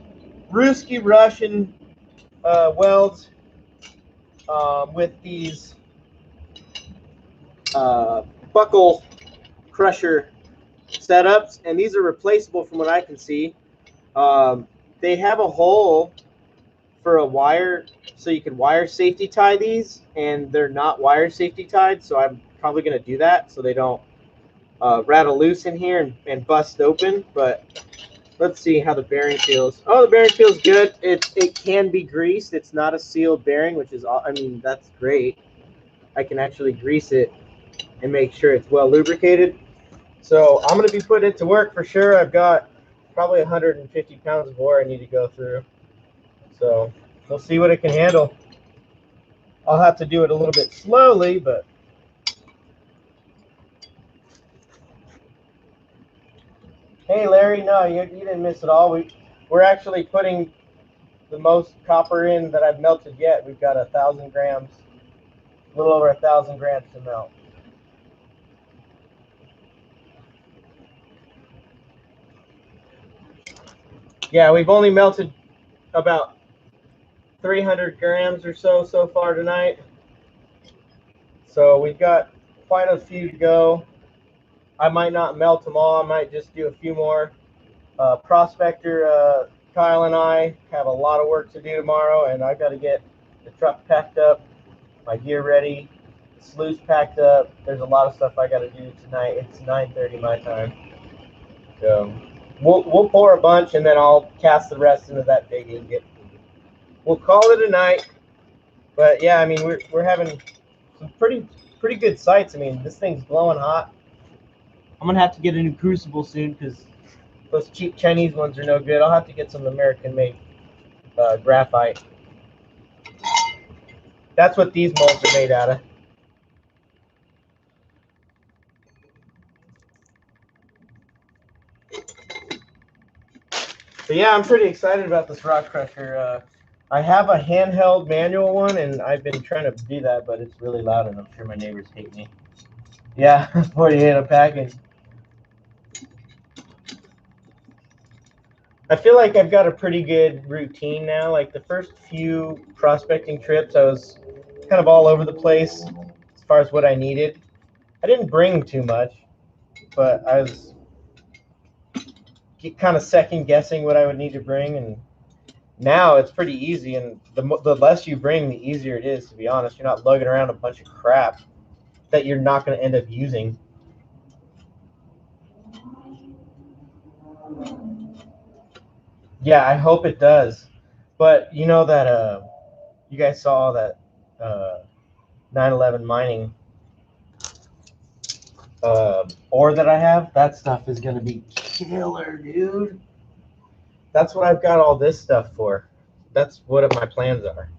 Ruski Russian welds. with these buckle crusher setups, and these are replaceable from what I can see. They have a hole for a wire, so you can wire safety tie these, and they're not wire safety tied, so I'm probably going to do that so they don't rattle loose in here and bust open. But let's see how the bearing feels. Oh, the bearing feels good. It can be greased. It's not a sealed bearing, which is, I mean, that's great. I can actually grease it and make sure it's well lubricated. So I'm going to be putting it to work for sure. I've got probably 150 pounds of ore I need to go through. So we'll see what it can handle. I'll have to do it a little bit slowly, but hey, Larry, no, you didn't miss it all. We're actually putting the most copper in that I've melted yet. We've got 1,000 grams, a little over 1,000 grams to melt. Yeah, we've only melted about 300 grams or so far tonight. So we've got quite a few to go. I might not melt them all. I might just do a few more. Prospector Kyle and I have a lot of work to do tomorrow, and I've got to get the truck packed up, my gear ready, the sluice packed up. There's a lot of stuff I got to do tonight. It's 9:30 my time. So we'll pour a bunch, and then I'll cast the rest into that big ingot. We'll call it a night. But yeah, I mean, we're having some pretty good sights. I mean, this thing's glowing hot. I'm gonna have to get a new crucible soon because those cheap Chinese ones are no good. I'll have to get some American-made graphite. That's what these molds are made out of. So yeah, I'm pretty excited about this rock crusher. I have a handheld manual one, and I've been trying to do that, but it's really loud, and I'm sure my neighbors hate me. Yeah, 48 a package. I feel like I've got a pretty good routine now. Like the first few prospecting trips, I was kind of all over the place as far as what I needed. I didn't bring too much, but I was kind of second guessing what I would need to bring, and now it's pretty easy. And the less you bring, the easier it is. To be honest, you're not lugging around a bunch of crap that you're not going to end up using. Yeah, I hope it does. But you know that you guys saw that 9/11 mining ore that I have. That stuff is going to be killer, dude. That's what I've got all this stuff for. That's what my plans are.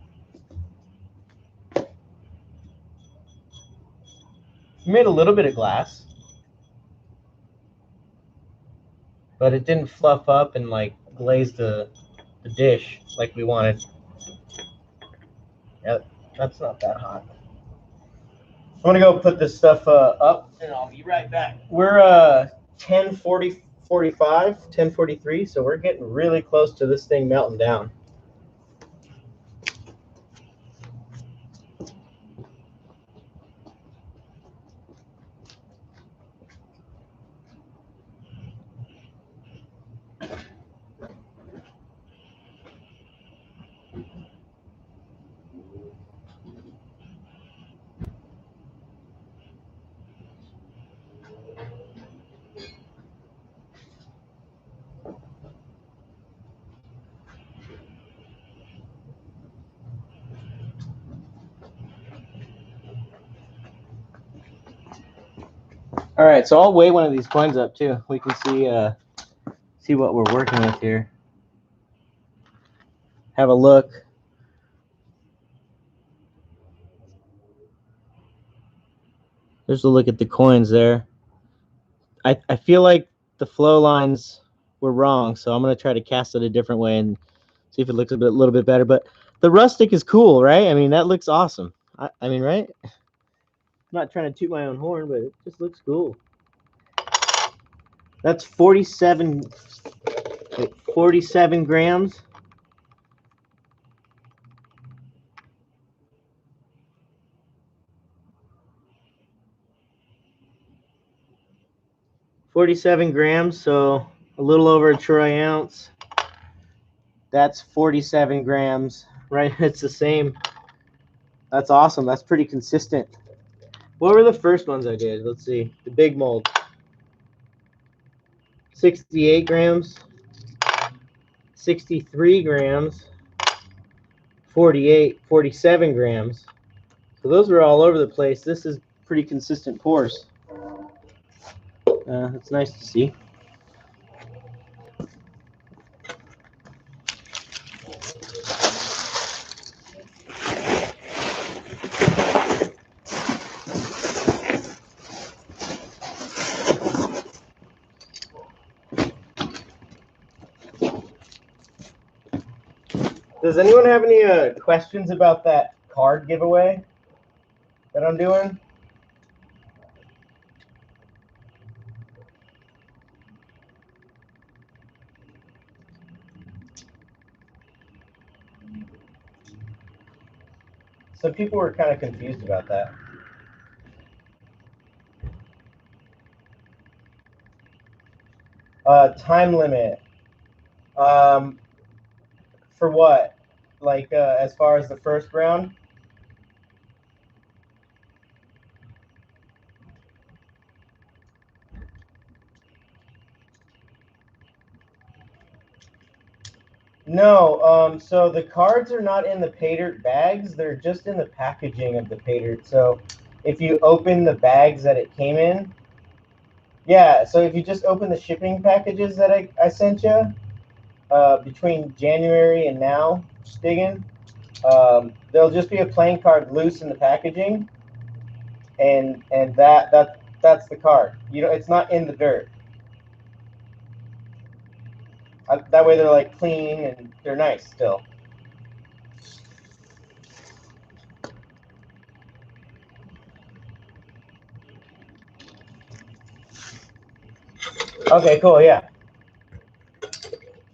We made a little bit of glass, but it didn't fluff up and like glaze the dish like we wanted. Yep, that's not that hot. I'm gonna go put this stuff up, and I'll be right back. We're 10:40, 45, 10:43, so we're getting really close to this thing melting down. All right, so I'll weigh one of these coins up too. We can see what we're working with here. Have a look. There's a look at the coins there. I feel like the flow lines were wrong, so I'm gonna try to cast it a different way and see if it looks a little bit better. But the rustic is cool, right? I mean, that looks awesome. I mean, right? I'm not trying to toot my own horn, but it just looks cool. That's 47 grams. 47 grams, so a little over a troy ounce. That's 47 grams, right? It's the same. That's awesome. That's pretty consistent. What were the first ones I did? Let's see. The big mold. 68 grams, 63 grams, 48, 47 grams. So those are all over the place. This is pretty consistent pours. It's nice to see. Does anyone have any questions about that card giveaway that I'm doing? Some people were kind of confused about that. Time limit. For what? Like as far as the first round? No, so the cards are not in the pay dirt bags. They're just in the packaging of the pay dirt. So if you open the bags that it came in, yeah, so if you just open the shipping packages that I sent you between January and now, just digging, there'll just be a playing card loose in the packaging, and that's the card. You know, it's not in the dirt. That way they're like clean and they're nice still. Okay, cool, yeah.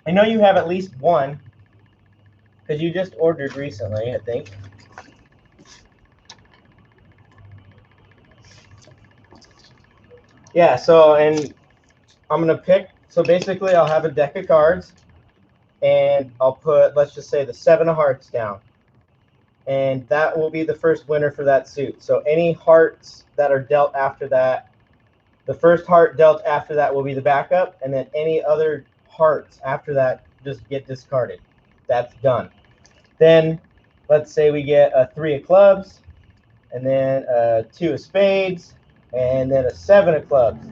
I know you have at least one because you just ordered recently, I think. Yeah, so, and I'm going to pick, so basically I'll have a deck of cards, and I'll put, let's just say, the 7 of hearts down. And that will be the first winner for that suit. So any hearts that are dealt after that, the first heart dealt after that will be the backup, and then any other hearts after that just get discarded. That's done. Then let's say we get a 3 of clubs, and then a 2 of spades, and then a 7 of clubs.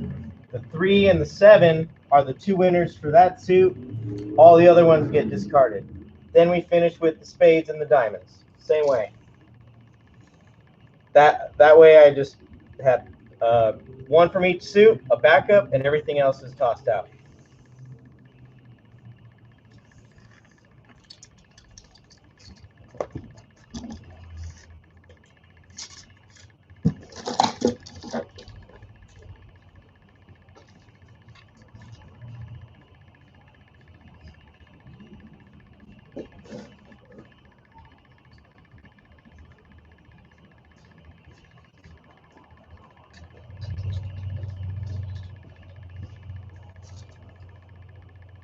The 3 and the 7 are the 2 winners for that suit. All the other ones get discarded. Then we finish with the spades and the diamonds. Same way. That way I just have one from each suit, a backup, and everything else is tossed out.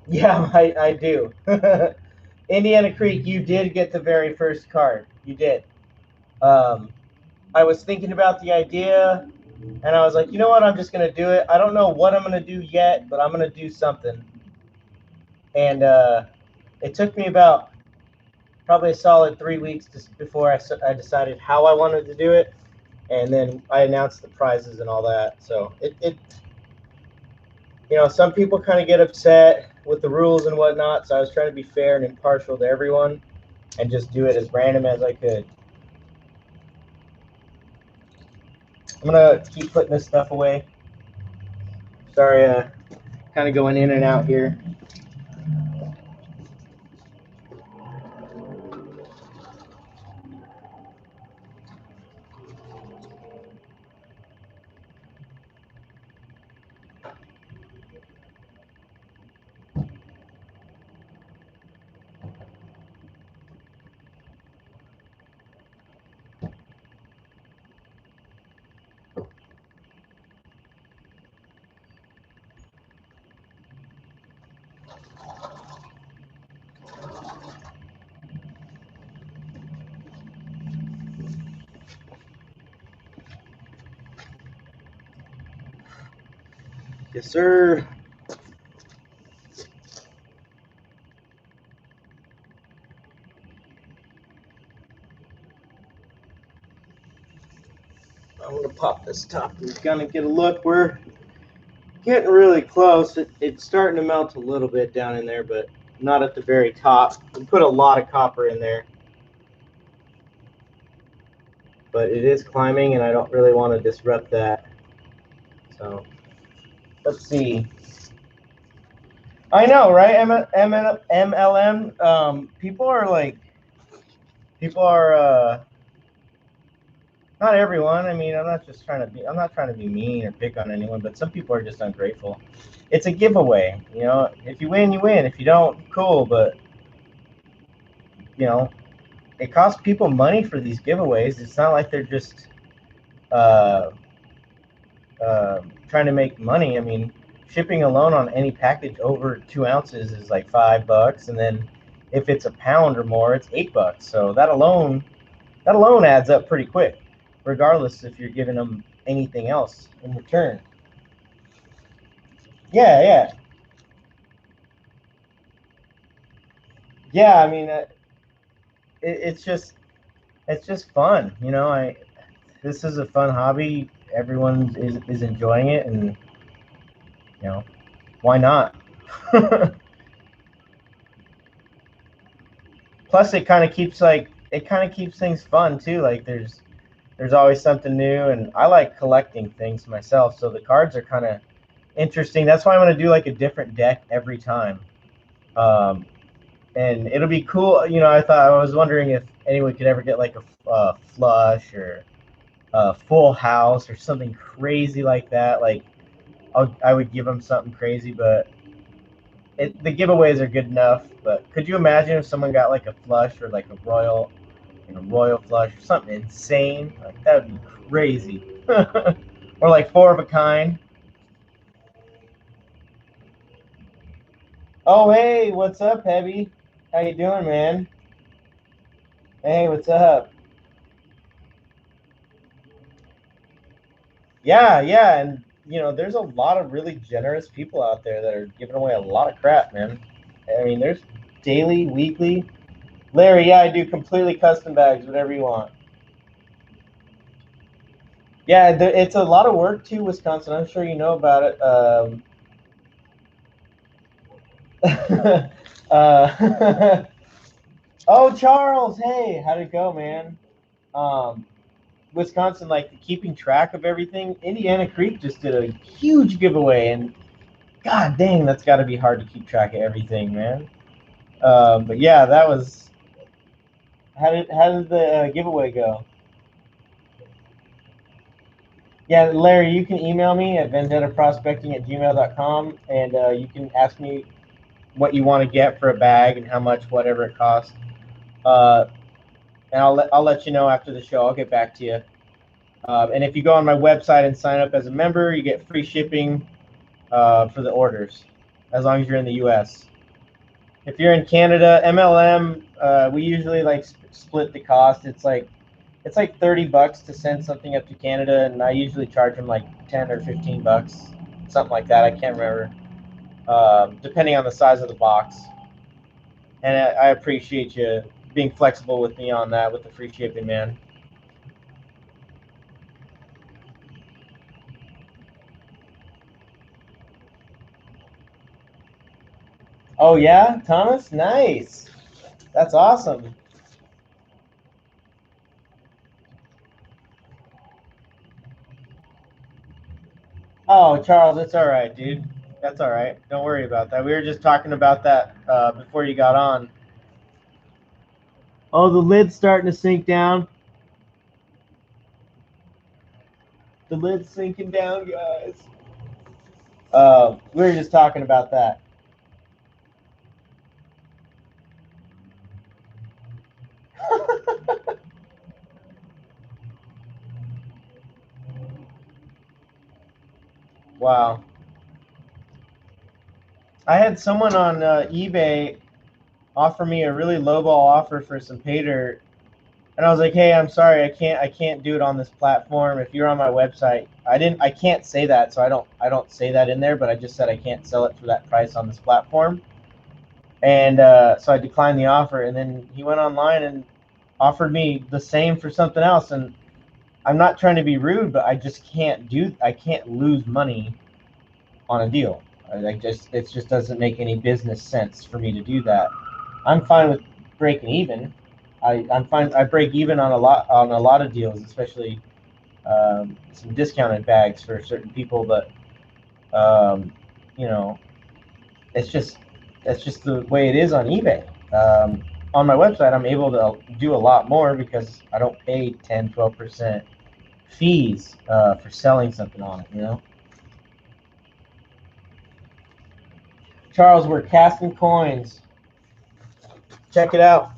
Yeah, I do. Indiana Creek, you did get the very first card. You did. I was thinking about the idea, and I was like, you know what? I'm just going to do it. I don't know what I'm going to do yet, but I'm going to do something. And it took me about probably a solid 3 weeks before I decided how I wanted to do it. And then I announced the prizes and all that. So it you know, some people kind of get upset with the rules and whatnot. So I was trying to be fair and impartial to everyone and just do it as random as I could. I'm going to keep putting this stuff away. Sorry, kind of going in and out here. Yes, sir. I'm gonna pop this top and kind of get a look. We're getting really close. It's starting to melt a little bit down in there, but not at the very top. We put a lot of copper in there, but it is climbing, and I don't really want to disrupt that. So let's see. I know, right? MLM. People are not everyone. I mean, I'm not trying to be mean or pick on anyone, but some people are just ungrateful. It's a giveaway, you know. If you win, you win. If you don't, cool. But you know, it costs people money for these giveaways. It's not like they're just uh, trying to make money. I mean, shipping alone on any package over 2 ounces is like $5, and then if it's a pound or more, it's $8. So that alone adds up pretty quick, regardless if you're giving them anything else in return. Yeah. I mean, it's just fun, you know. This is a fun hobby. Everyone is enjoying it, and you know, why not? Plus, it kind of keeps things fun too. Like there's always something new, and I like collecting things myself. So the cards are kind of interesting. That's why I'm gonna do like a different deck every time. And it'll be cool. You know, I was wondering if anyone could ever get like a flush or a full house or something crazy like that. Like I would give them something crazy, but the giveaways are good enough. But could you imagine if someone got like a flush or like a royal flush or something insane? Like that would be crazy. Or like four of a kind. Oh hey, what's up, Heavy? How you doing, man? Hey, what's up? Yeah, and you know, there's a lot of really generous people out there that are giving away a lot of crap, man. I mean, there's daily, weekly. Larry, yeah, I do completely custom bags, whatever you want. Yeah, it's a lot of work too, Wisconsin. I'm sure you know about it. Oh, Charles, hey, how'd it go, man? Um, Wisconsin, like keeping track of everything. Indiana Creek just did a huge giveaway, and god dang, that's got to be hard to keep track of everything, man. But yeah, that was how did the giveaway go? Yeah, Larry, you can email me at vendettaprospecting@gmail.com, and you can ask me what you want to get for a bag and how much, whatever it costs. Uh, and I'll let you know after the show. I'll get back to you. And if you go on my website and sign up as a member, you get free shipping for the orders, as long as you're in the U.S. If you're in Canada, MLM, we usually like split the cost. It's like $30 to send something up to Canada, and I usually charge them like 10 or 15 bucks, something like that. I can't remember, depending on the size of the box. And I appreciate you being flexible with me on that with the free shipping, man. Oh yeah, Thomas, nice. That's awesome. Oh, Charles, it's all right, dude. That's all right. Don't worry about that. We were just talking about that before you got on. Oh, the lid's starting to sink down. The lid's sinking down, guys. We were just talking about that. Wow. I had someone on eBay offer me a really lowball offer for some pay dirt, and I was like, "Hey, I'm sorry, I can't do it on this platform. If you're on my website, I can't say that, so I don't say that in there, but I just said I can't sell it for that price on this platform." And so I declined the offer, and then he went online and offered me the same for something else. And I'm not trying to be rude, but I can't lose money on a deal. It just doesn't make any business sense for me to do that. I'm fine with breaking even. I'm fine. I break even on a lot of deals, especially some discounted bags for certain people. But um, you know, it's just that's just the way it is on eBay. On my website, I'm able to do a lot more because I don't pay 10, 12% fees for selling something on it. Charles, we're casting coins. Check it out.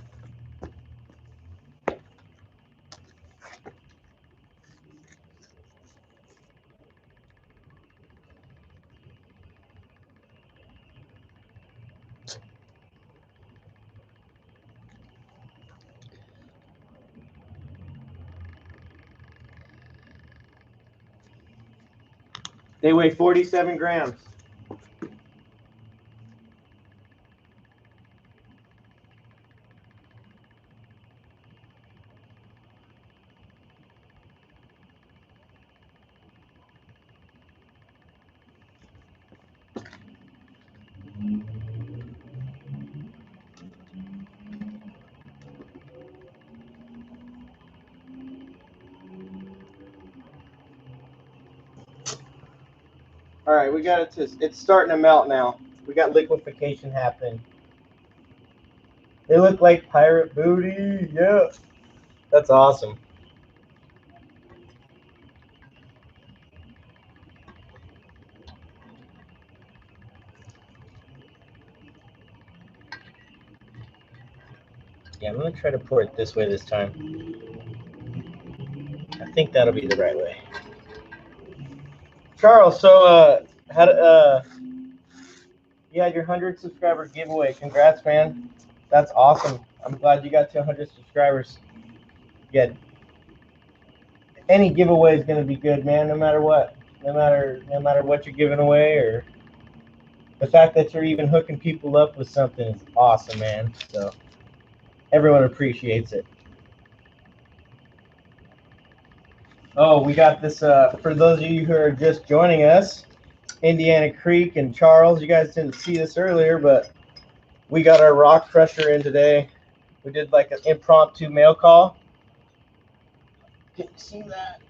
They weigh 47 grams. All right, we got it it's starting to melt now. We got liquefaction happening. They look like pirate booty. Yeah. That's awesome. Yeah, I'm going to try to pour it this way this time. I think that'll be the right way. Charles, so you had your 100 subscriber giveaway. Congrats, man. That's awesome. I'm glad you got to 100 subscribers. Yeah, any giveaway is going to be good, man, no matter what. No matter what you're giving away, or the fact that you're even hooking people up with something is awesome, man. So everyone appreciates it. Oh, we got this for those of you who are just joining us, Indiana Creek and Charles. You guys didn't see this earlier, but we got our rock crusher in today. We did like an impromptu mail call. Can you see that?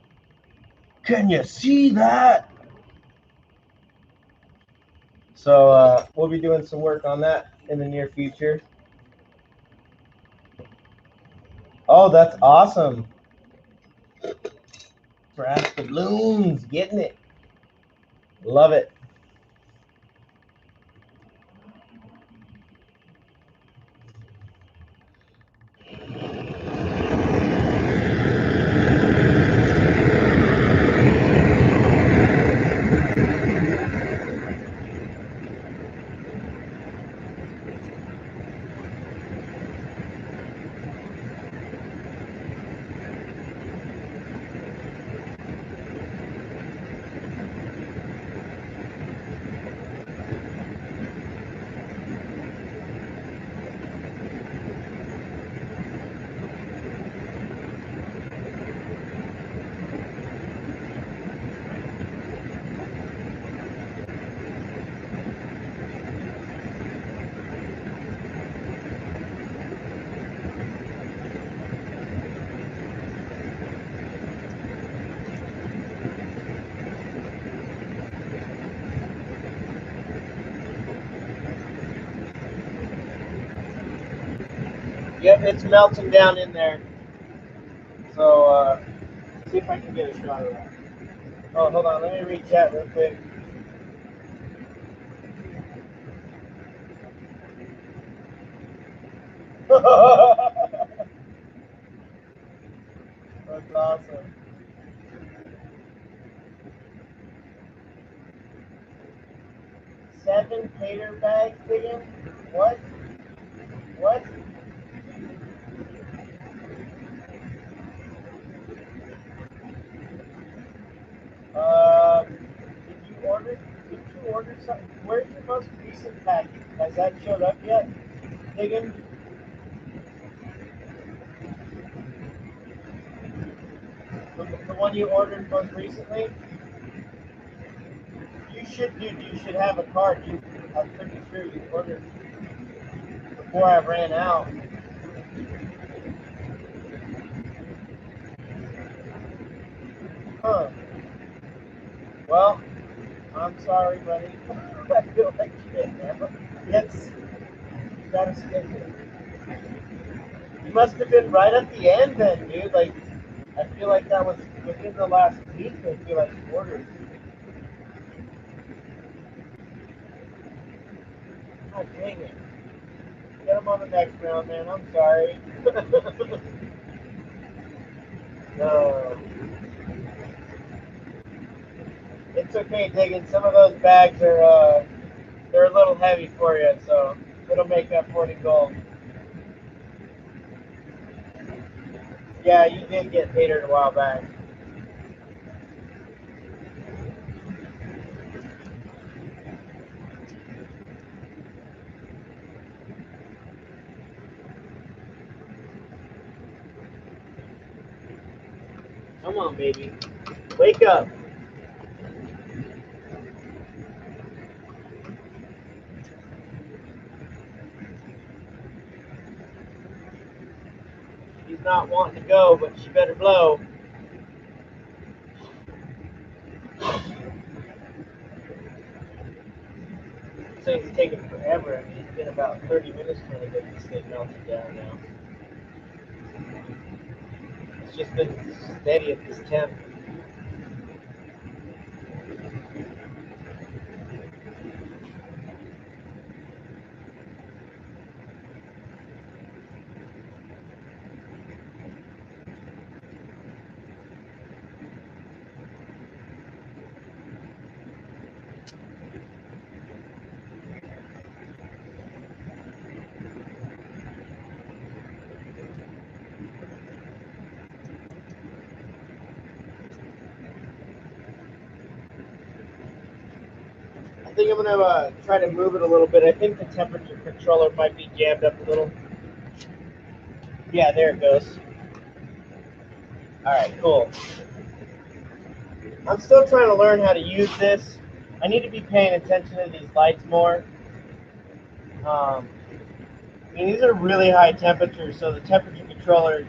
Can you see that? So we'll be doing some work on that in the near future. Oh, that's awesome. Brass balloons, getting it. Love it. Yep, it's melting down in there. So see if I can get a shot of that. Oh, hold on. Let me read chat real quick. That's awesome. 7 tater bags digging? What? What? Did you order something? Where's your most recent package? Has that showed up yet? Digging? The one you ordered most recently? You should have a card. I'm pretty sure you ordered before I ran out. Huh. Well, I'm sorry, buddy. I feel like shit now. Yes, you gotta schedule. You must have been right at the end then, dude. Like, I feel like that was within the last week. I feel like you ordered. God dang it. Get them on the next round, man. I'm sorry. No. It's okay, Diggin. Some of those bags are, they're a little heavy for you, so it'll make up for it in gold. Yeah, you did get catered a while back. Come on, baby. Wake up. She's not wanting to go, but she better blow. This thing's taking forever. I mean, it's been about 30 minutes trying to get this thing melted down now. It's just been steady at this temp. I think I'm gonna try to move it a little bit. I think the temperature controller might be jammed up a little. Yeah, there it goes. All right, cool. I'm still trying to learn how to use this. I need to be paying attention to these lights more. I mean, these are really high temperatures, so the temperature controllers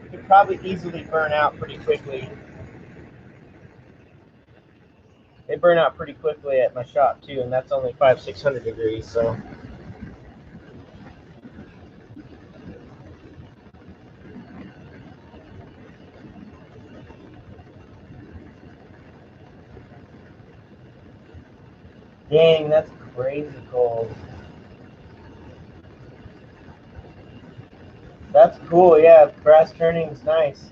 could probably easily burn out pretty quickly. They burn out pretty quickly at my shop too, and that's only 500-600 degrees. So dang, that's crazy cold. That's cool. Yeah, brass turning's nice.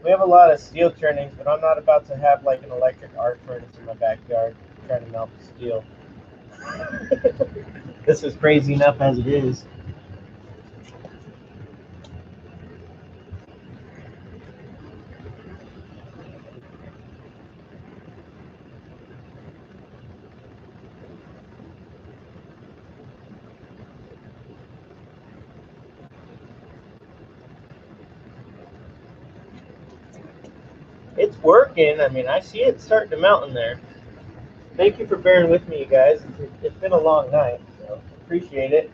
We have a lot of steel turnings, but I'm not about to have like an electric arc furnace in my backyard trying to melt the steel. This is crazy enough as it is. It's working. I mean, I see it starting to melt in there. Thank you for bearing with me, you guys. It's been a long night, so appreciate it.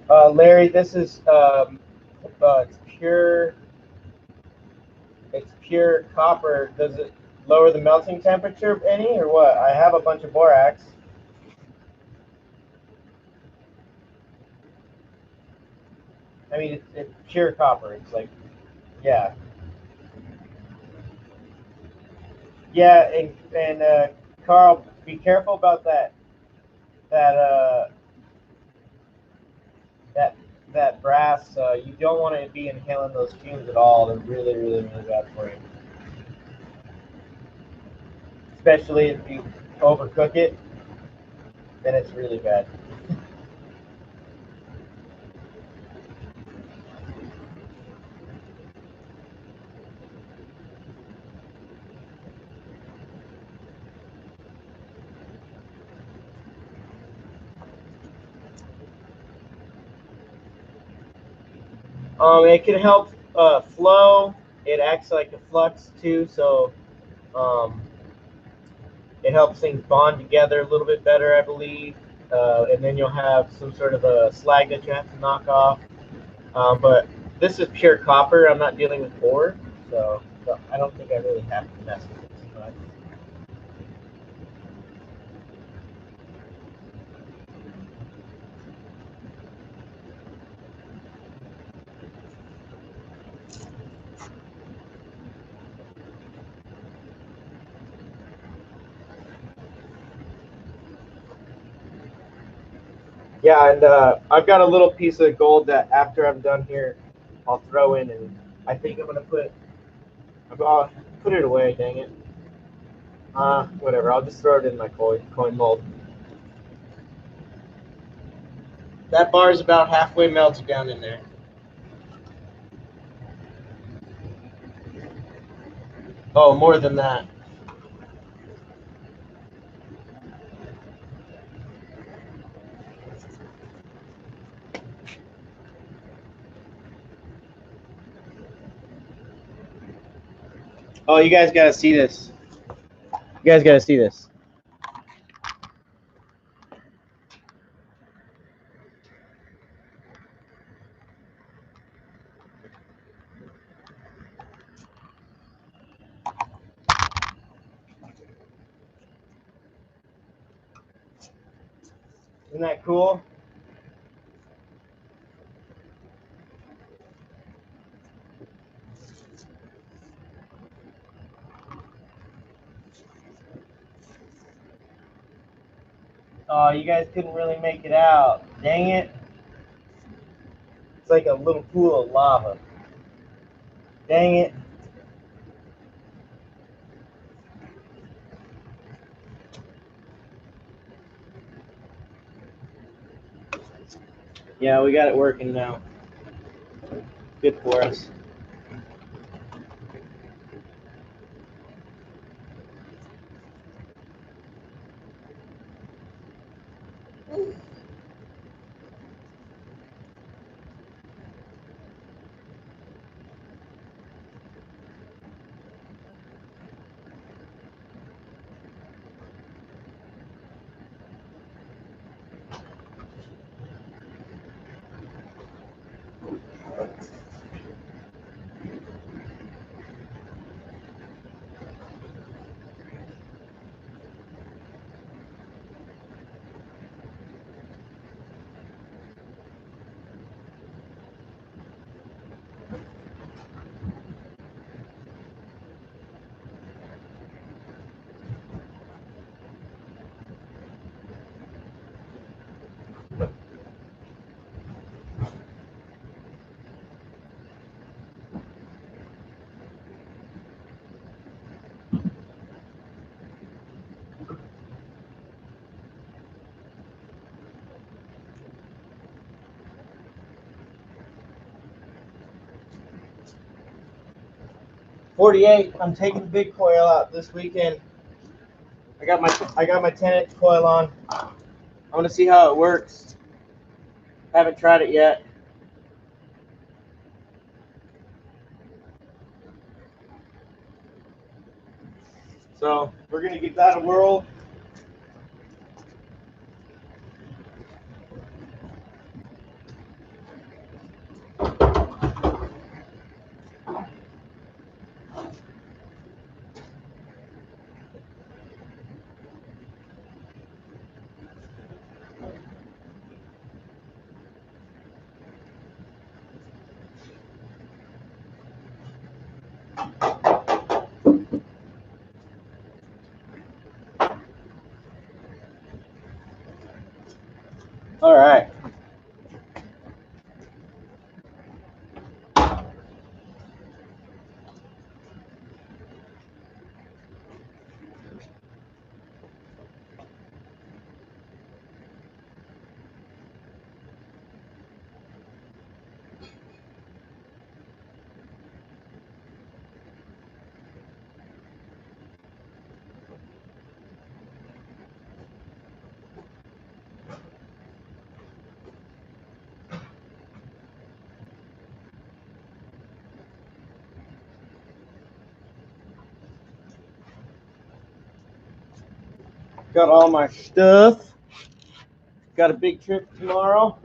Larry, this is it's pure. It's pure copper. Does it lower the melting temperature any, or what? I have a bunch of borax. I mean, it's pure copper. It's like, yeah, yeah. And Carl, be careful about that uh, that that brass. You don't want to be inhaling those fumes at all. They're really, really, really bad for you. especially if you overcook it, then it's really bad. It can help flow. It acts like a flux too, so it helps things bond together a little bit better, I believe. And then you'll have some sort of a slag that you have to knock off. But this is pure copper. I'm not dealing with ore, so I don't think I really have to mess with it too much. Yeah, and I've got a little piece of gold that after I'm done here, I'll throw in, and I think I'm gonna I'll put it away. Dang it. Whatever. I'll just throw it in my coin mold. That bar is about halfway melted down in there. Oh, more than that. Oh, you guys gotta see this. You guys gotta see this. Isn't that cool? Oh, you guys couldn't really make it out. Dang it. It's like a little pool of lava. Dang it. Yeah, we got it working now. Good for us. .48. I'm taking the big coil out this weekend. I got my 10-inch coil on. I want to see how it works. Haven't tried it yet. So we're gonna give that a whirl. All right. Got all my stuff. Got a big trip tomorrow.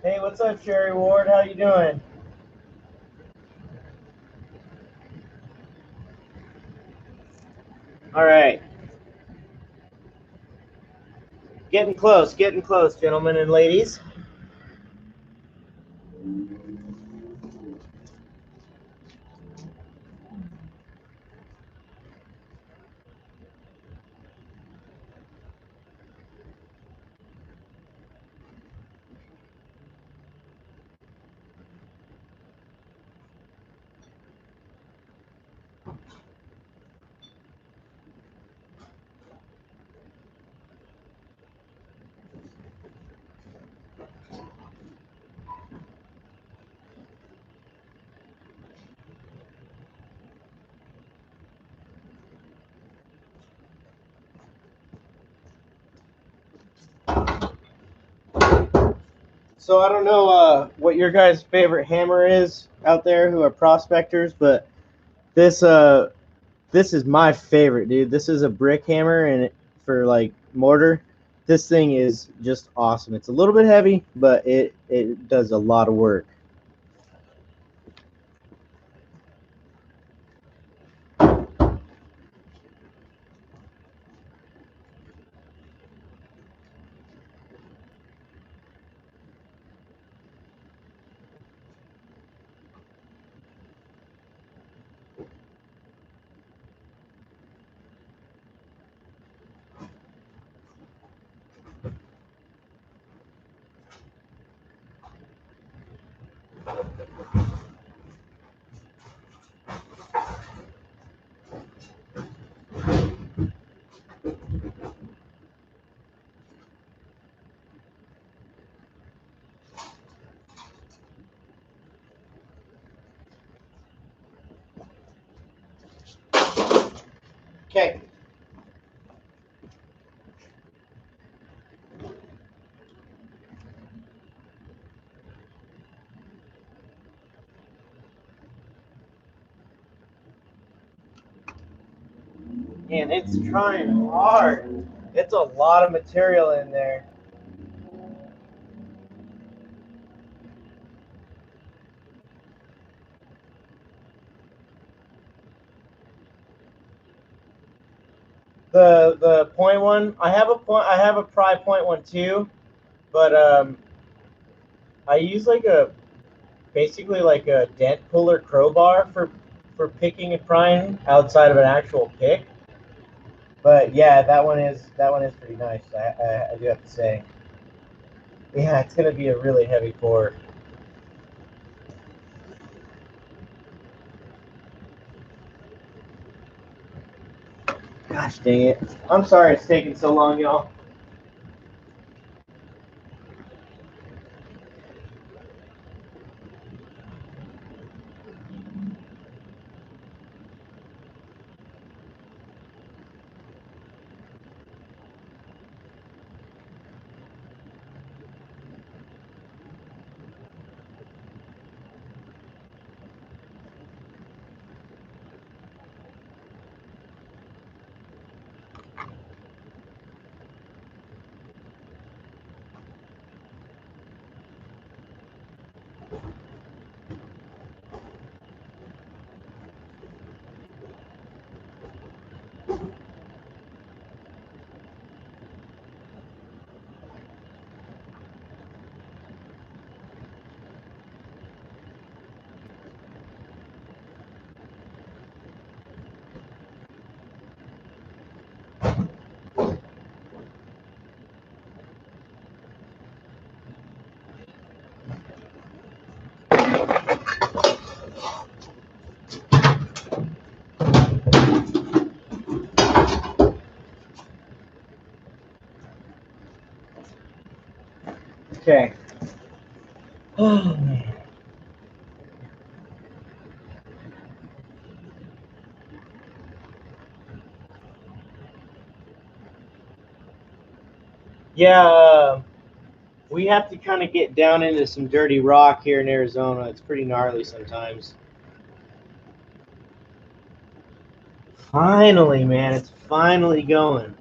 Hey, what's up, Sherry Ward? How you doing? All right. Getting close, gentlemen and ladies. So I don't know what your guys' favorite hammer is out there who are prospectors, but this is my favorite, dude. This is a brick hammer, and for like mortar, this thing is just awesome. It's a little bit heavy, but it does a lot of work. Okay. And it's trying hard. It's a lot of material in there. The point one, I have a pry point one too, but I use basically like a dent puller crowbar for picking and prying outside of an actual pick. But yeah, that one is pretty nice. I do have to say. Yeah, it's gonna be a really heavy pour. Gosh dang it! I'm sorry it's taking so long, y'all. Okay. Oh man. Yeah, We have to kind of get down into some dirty rock here in Arizona. It's pretty gnarly sometimes. Finally, man, it's finally going.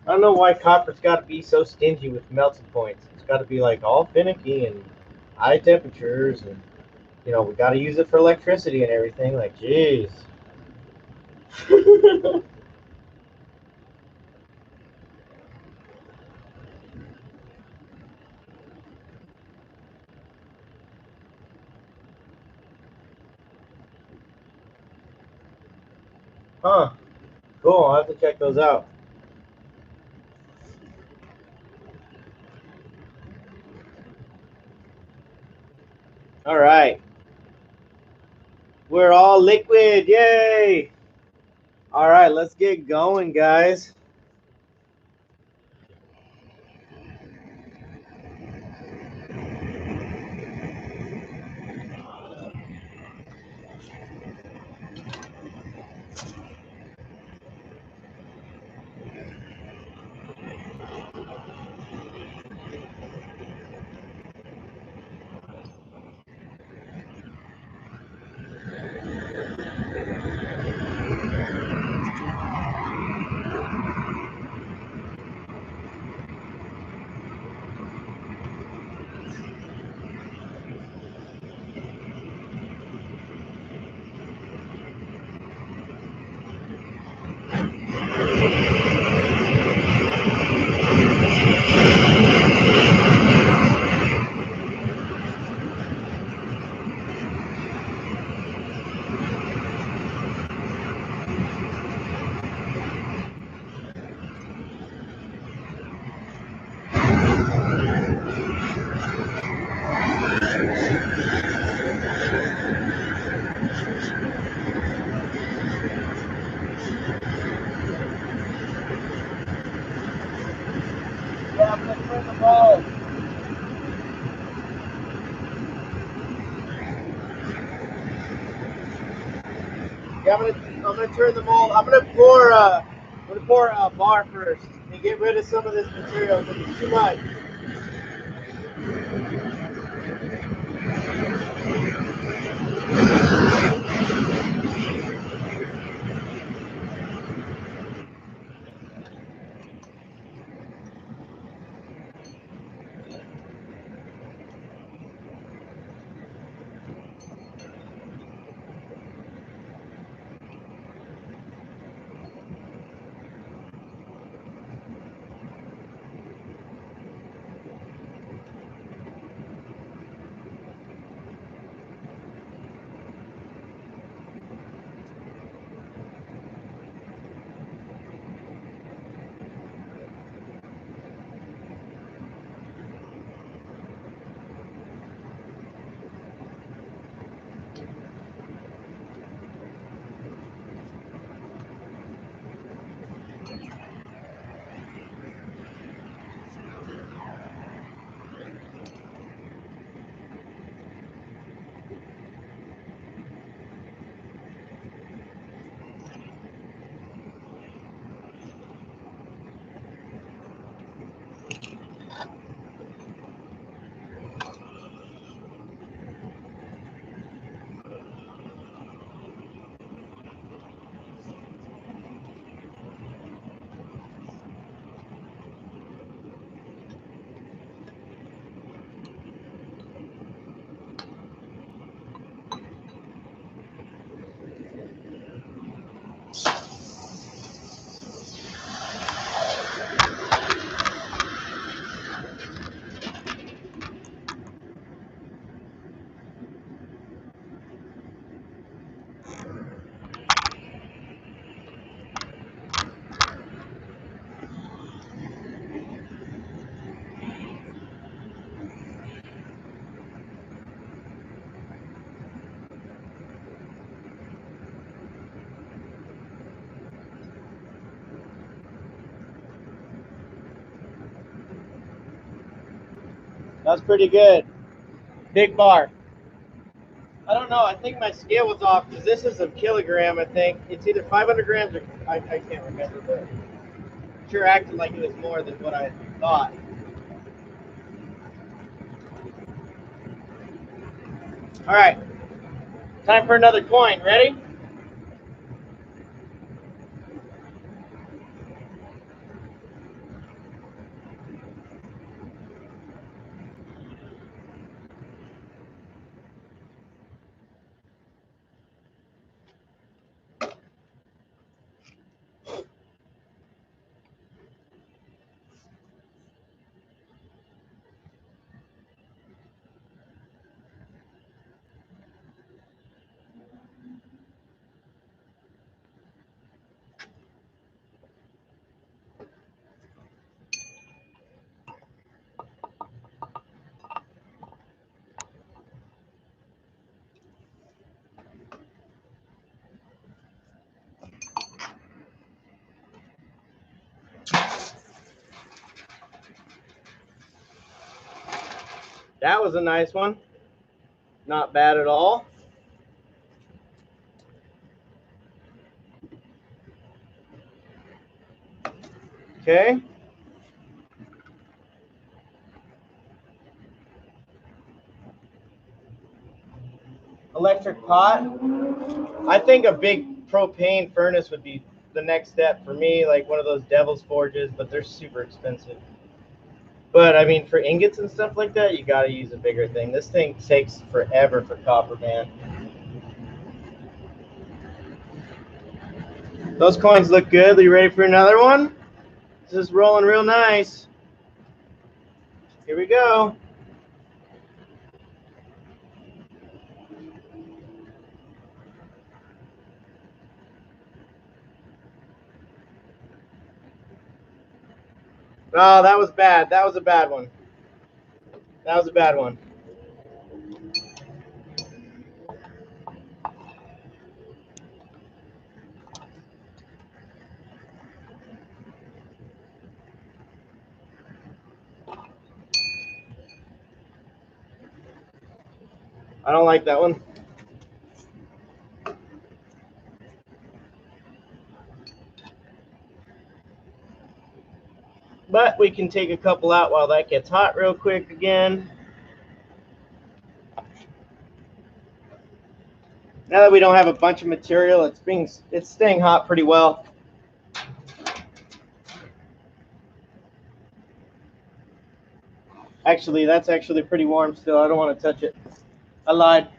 I don't know why copper's got to be so stingy with melting points. It's got to be like all finicky and high temperatures, and you know we got to use it for electricity and everything. Like, jeez. Huh. Cool. I'll have to check those out. All right. We're all liquid. Yay. All right. Let's get going, guys. Yeah, I'm gonna turn the mold. Yeah, I'm gonna turn the mold. I'm gonna pour a bar first and get rid of some of this material because it's too much. That's pretty good. Big bar. I don't know. I think my scale was off because this is a kilogram, I think. It's either 500 grams or I can't remember, but sure acted like it was more than what I thought. All right. Time for another coin. Ready? That was a nice one. Not bad at all. Okay. Electric pot. I think a big propane furnace would be the next step for me, like one of those Devil's Forges, but they're super expensive. But I mean, for ingots and stuff like that, you got to use a bigger thing. This thing takes forever for copper, man. Those coins look good. Are you ready for another one? This is rolling real nice. Here we go. Oh, that was bad. That was a bad one. That was a bad one. I don't like that one. But we can take a couple out while that gets hot real quick again. Now that we don't have a bunch of material, it's staying hot pretty well. Actually, that's actually pretty warm still. I don't want to touch it. I lied.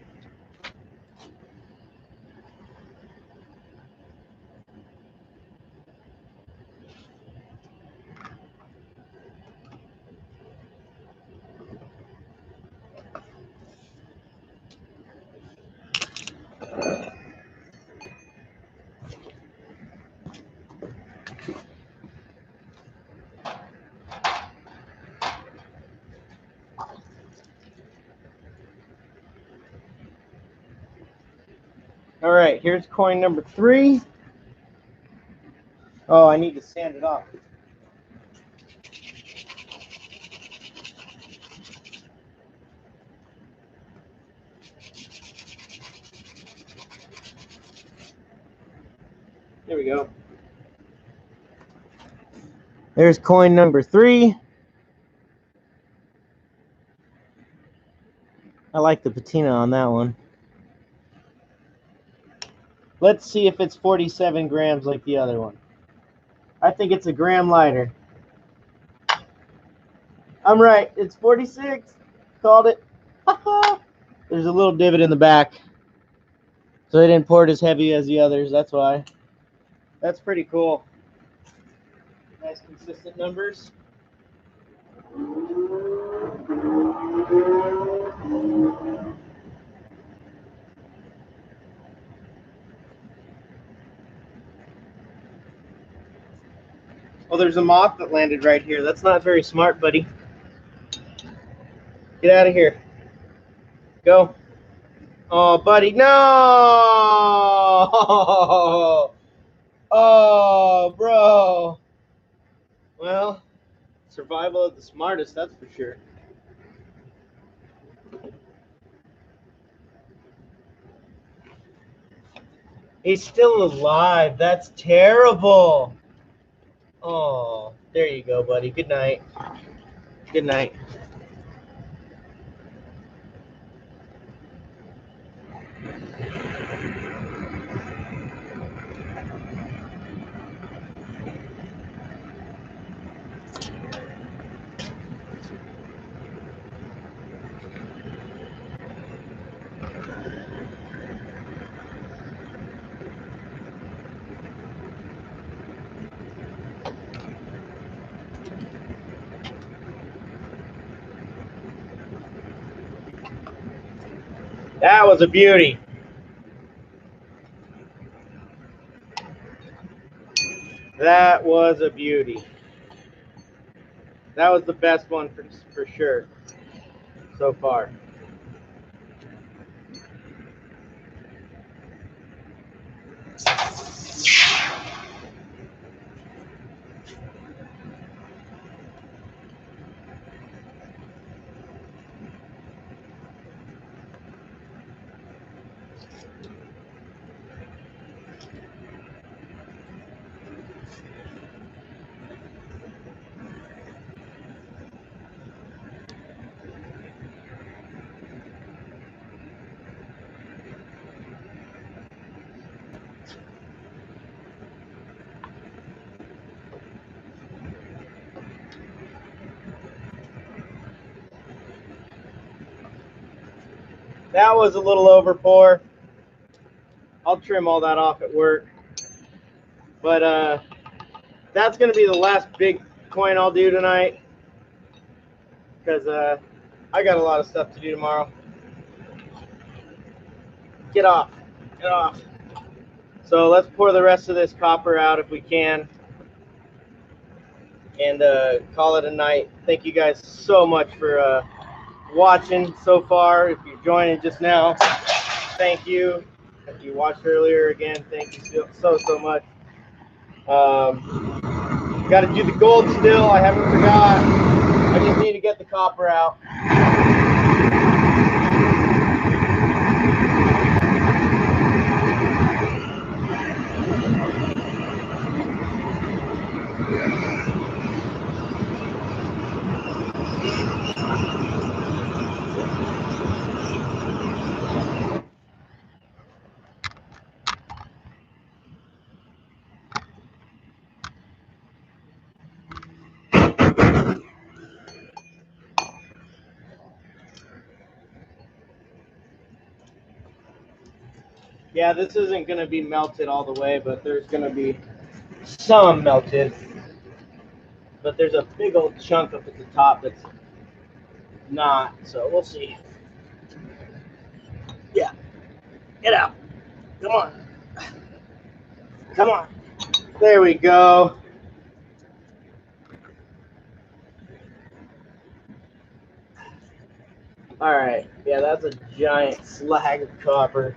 All right, here's coin number 3. Oh, I need to sand it off. There we go. There's coin number 3. I like the patina on that one. Let's see if it's 47 grams like the other one. I think it's a gram lighter. I'm right. It's 46. Called it. There's a little divot in the back. So they didn't pour it as heavy as the others. That's why. That's pretty cool. Nice consistent numbers. Oh, there's a moth that landed right here. That's not very smart, buddy. Get out of here. Go. Oh, buddy, no! Oh, bro. Well, survival of the smartest, that's for sure. He's still alive. That's terrible. Oh, there you go, buddy. Good night. Good night. That was a beauty. That was a beauty. That was the best one for sure so far. That was a little over pour. I'll trim all that off at work. But that's going to be the last big coin I'll do tonight, because I got a lot of stuff to do tomorrow. Get off. Get off. So let's pour the rest of this copper out if we can, and call it a night. Thank you guys so much for watching so far. If you're joining just now, thank you. If you watched earlier, again, thank you so much. Got to do the gold still. I haven't forgot. I just need to get the copper out. Yeah, this isn't going to be melted all the way, but there's going to be some melted. But there's a big old chunk up at the top that's not, so we'll see. Yeah, get out. Come on. Come on. There we go. All right. Yeah, that's a giant slag of copper.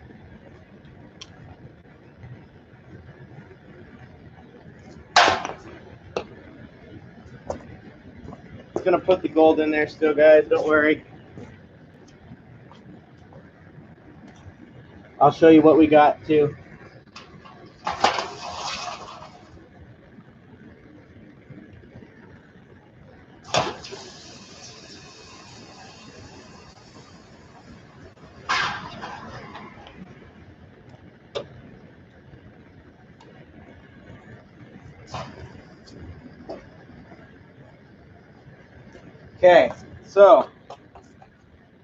It's going to put the gold in there still, guys. Don't worry. I'll show you what we got, too. Okay, so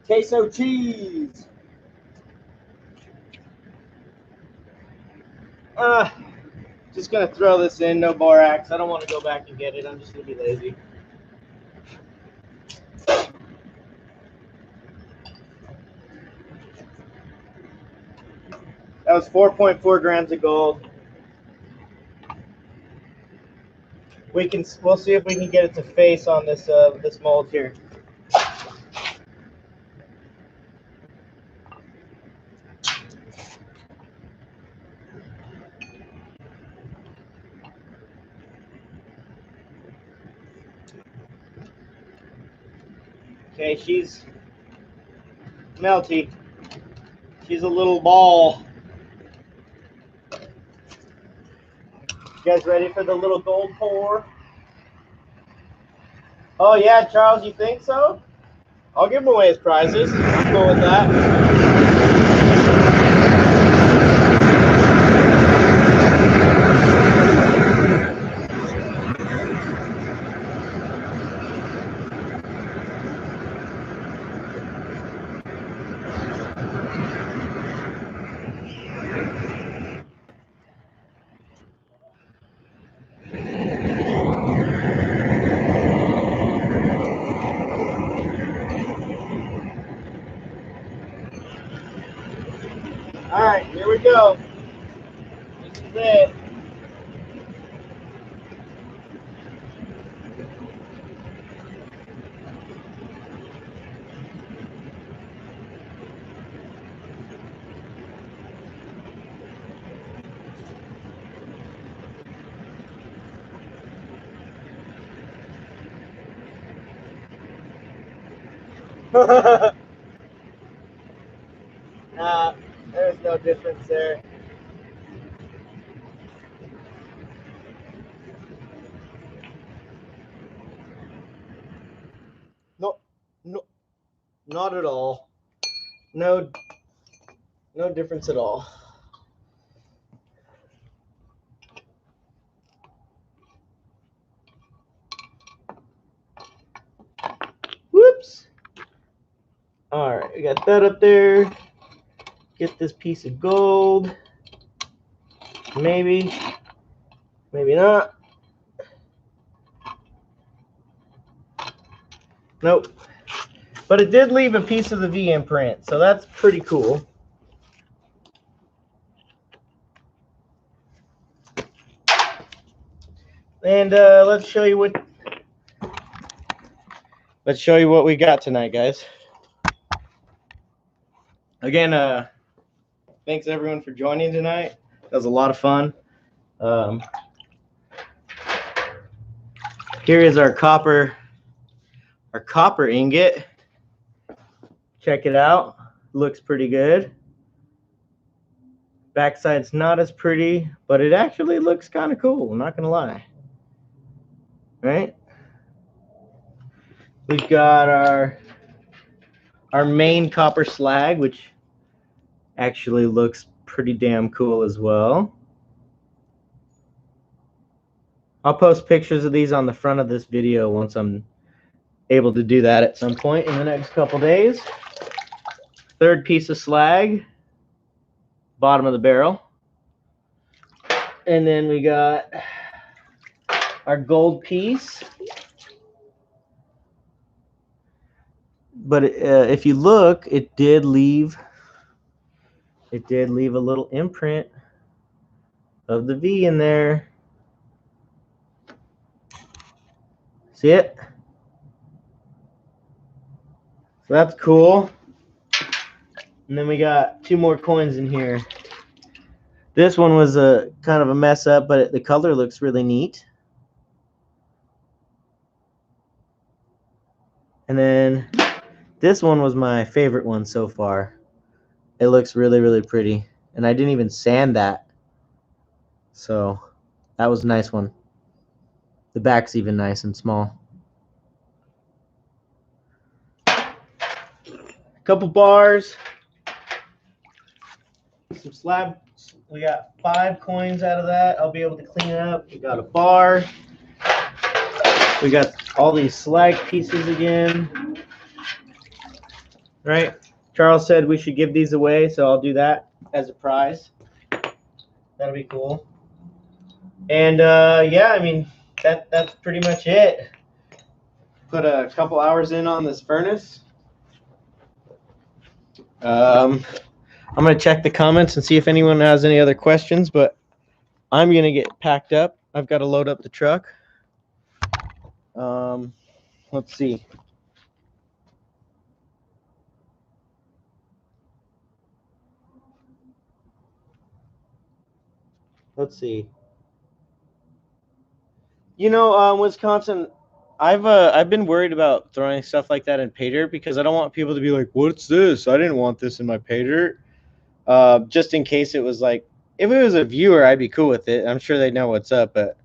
queso cheese. Just gonna throw this in, no borax. I don't want to go back and get it. I'm just gonna be lazy. That was 4.4 grams of gold. We'll see if we can get it to face on this this mold here. Okay, she's melty. She's a little ball. You guys ready for the little gold pour? Oh yeah, Charles, you think so? I'll give him away as prizes. I'm cool with that. All right, here we go. This is it. Nah, there's no difference there. No, not at all. No difference at all. Whoops. All right, we got that up there. Get this piece of gold. Maybe not. Nope. But it did leave a piece of the V imprint, so that's pretty cool. And let's show you what we got tonight, guys. Again, thanks everyone for joining tonight. That was a lot of fun. Here is our copper ingot. Check it out. Looks pretty good. Backside's not as pretty, but it actually looks kind of cool. I'm not gonna lie. Right? We've got our main copper slag, which actually looks pretty damn cool as well. I'll post pictures of these on the front of this video once I'm able to do that at some point in the next couple days. Third piece of slag, bottom of the barrel. And then we got our gold piece. But if you look, it did leave a little imprint of the V in there. See it? So that's cool. And then we got 2 more coins in here. This one was a kind of a mess up, but the color looks really neat. And then this one was my favorite one so far. It looks really, really pretty. And I didn't even sand that. So that was a nice one. The back's even nice and small. Couple bars. Some slab. We got 5 coins out of that. I'll be able to clean it up. We got a bar. We got all these slag pieces again. Right? Charles said we should give these away, so I'll do that as a prize. That'll be cool. And yeah, I mean that's pretty much it. Put a couple hours in on this furnace. I'm going to check the comments and see if anyone has any other questions, but I'm going to get packed up. I've got to load up the truck. Let's see. You know, Wisconsin, I've been worried about throwing stuff like that in pay dirt because I don't want people to be like, "What's this? I didn't want this in my pay dirt." Just in case it was like if it was a viewer, I'd be cool with it. I'm sure they know what's up, but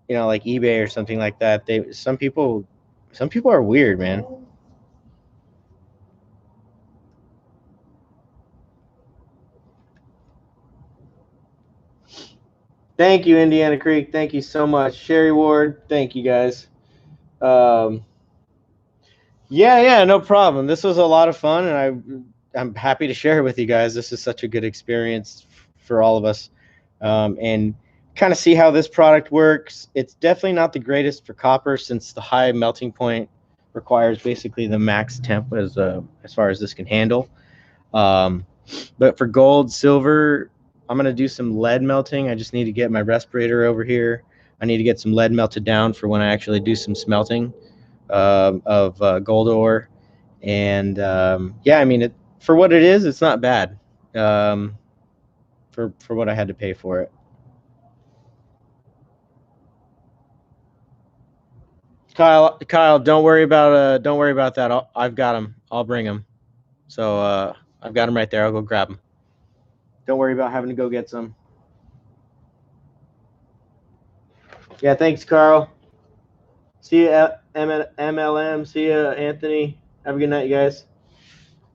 you know, like eBay or something like that, some people are weird, man. Thank you, Indiana Creek. Thank you so much, Sherry Ward. Thank you guys. Um, yeah, no problem. This was a lot of fun, and I'm happy to share it with you guys. This is such a good experience for all of us, and kind of see how this product works. It's definitely not the greatest for copper since the high melting point requires basically the max temp as far as this can handle. Um, but for gold, silver, I'm gonna do some lead melting. I just need to get my respirator over here. I need to get some lead melted down for when I actually do some smelting of gold ore. And yeah, I mean, for what it is, it's not bad. Um, for what I had to pay for it. Kyle, don't worry about that. I've got them. I'll bring them. So I've got them right there. I'll go grab them. Don't worry about having to go get some. Yeah, thanks, Carl. See you at MLM. See you, Anthony. Have a good night, you guys.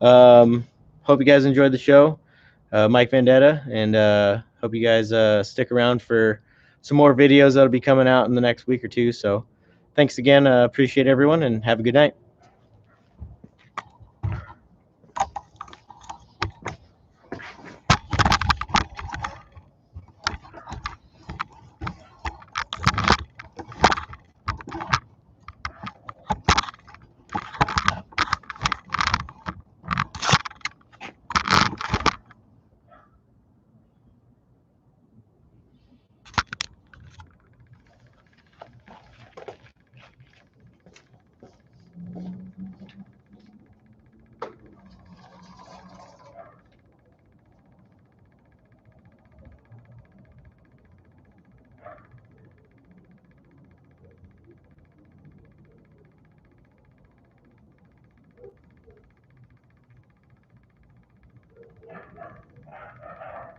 Hope you guys enjoyed the show. Mike Vendetta, and hope you guys stick around for some more videos that'll be coming out in the next week or two. So thanks again. Appreciate everyone, and have a good night.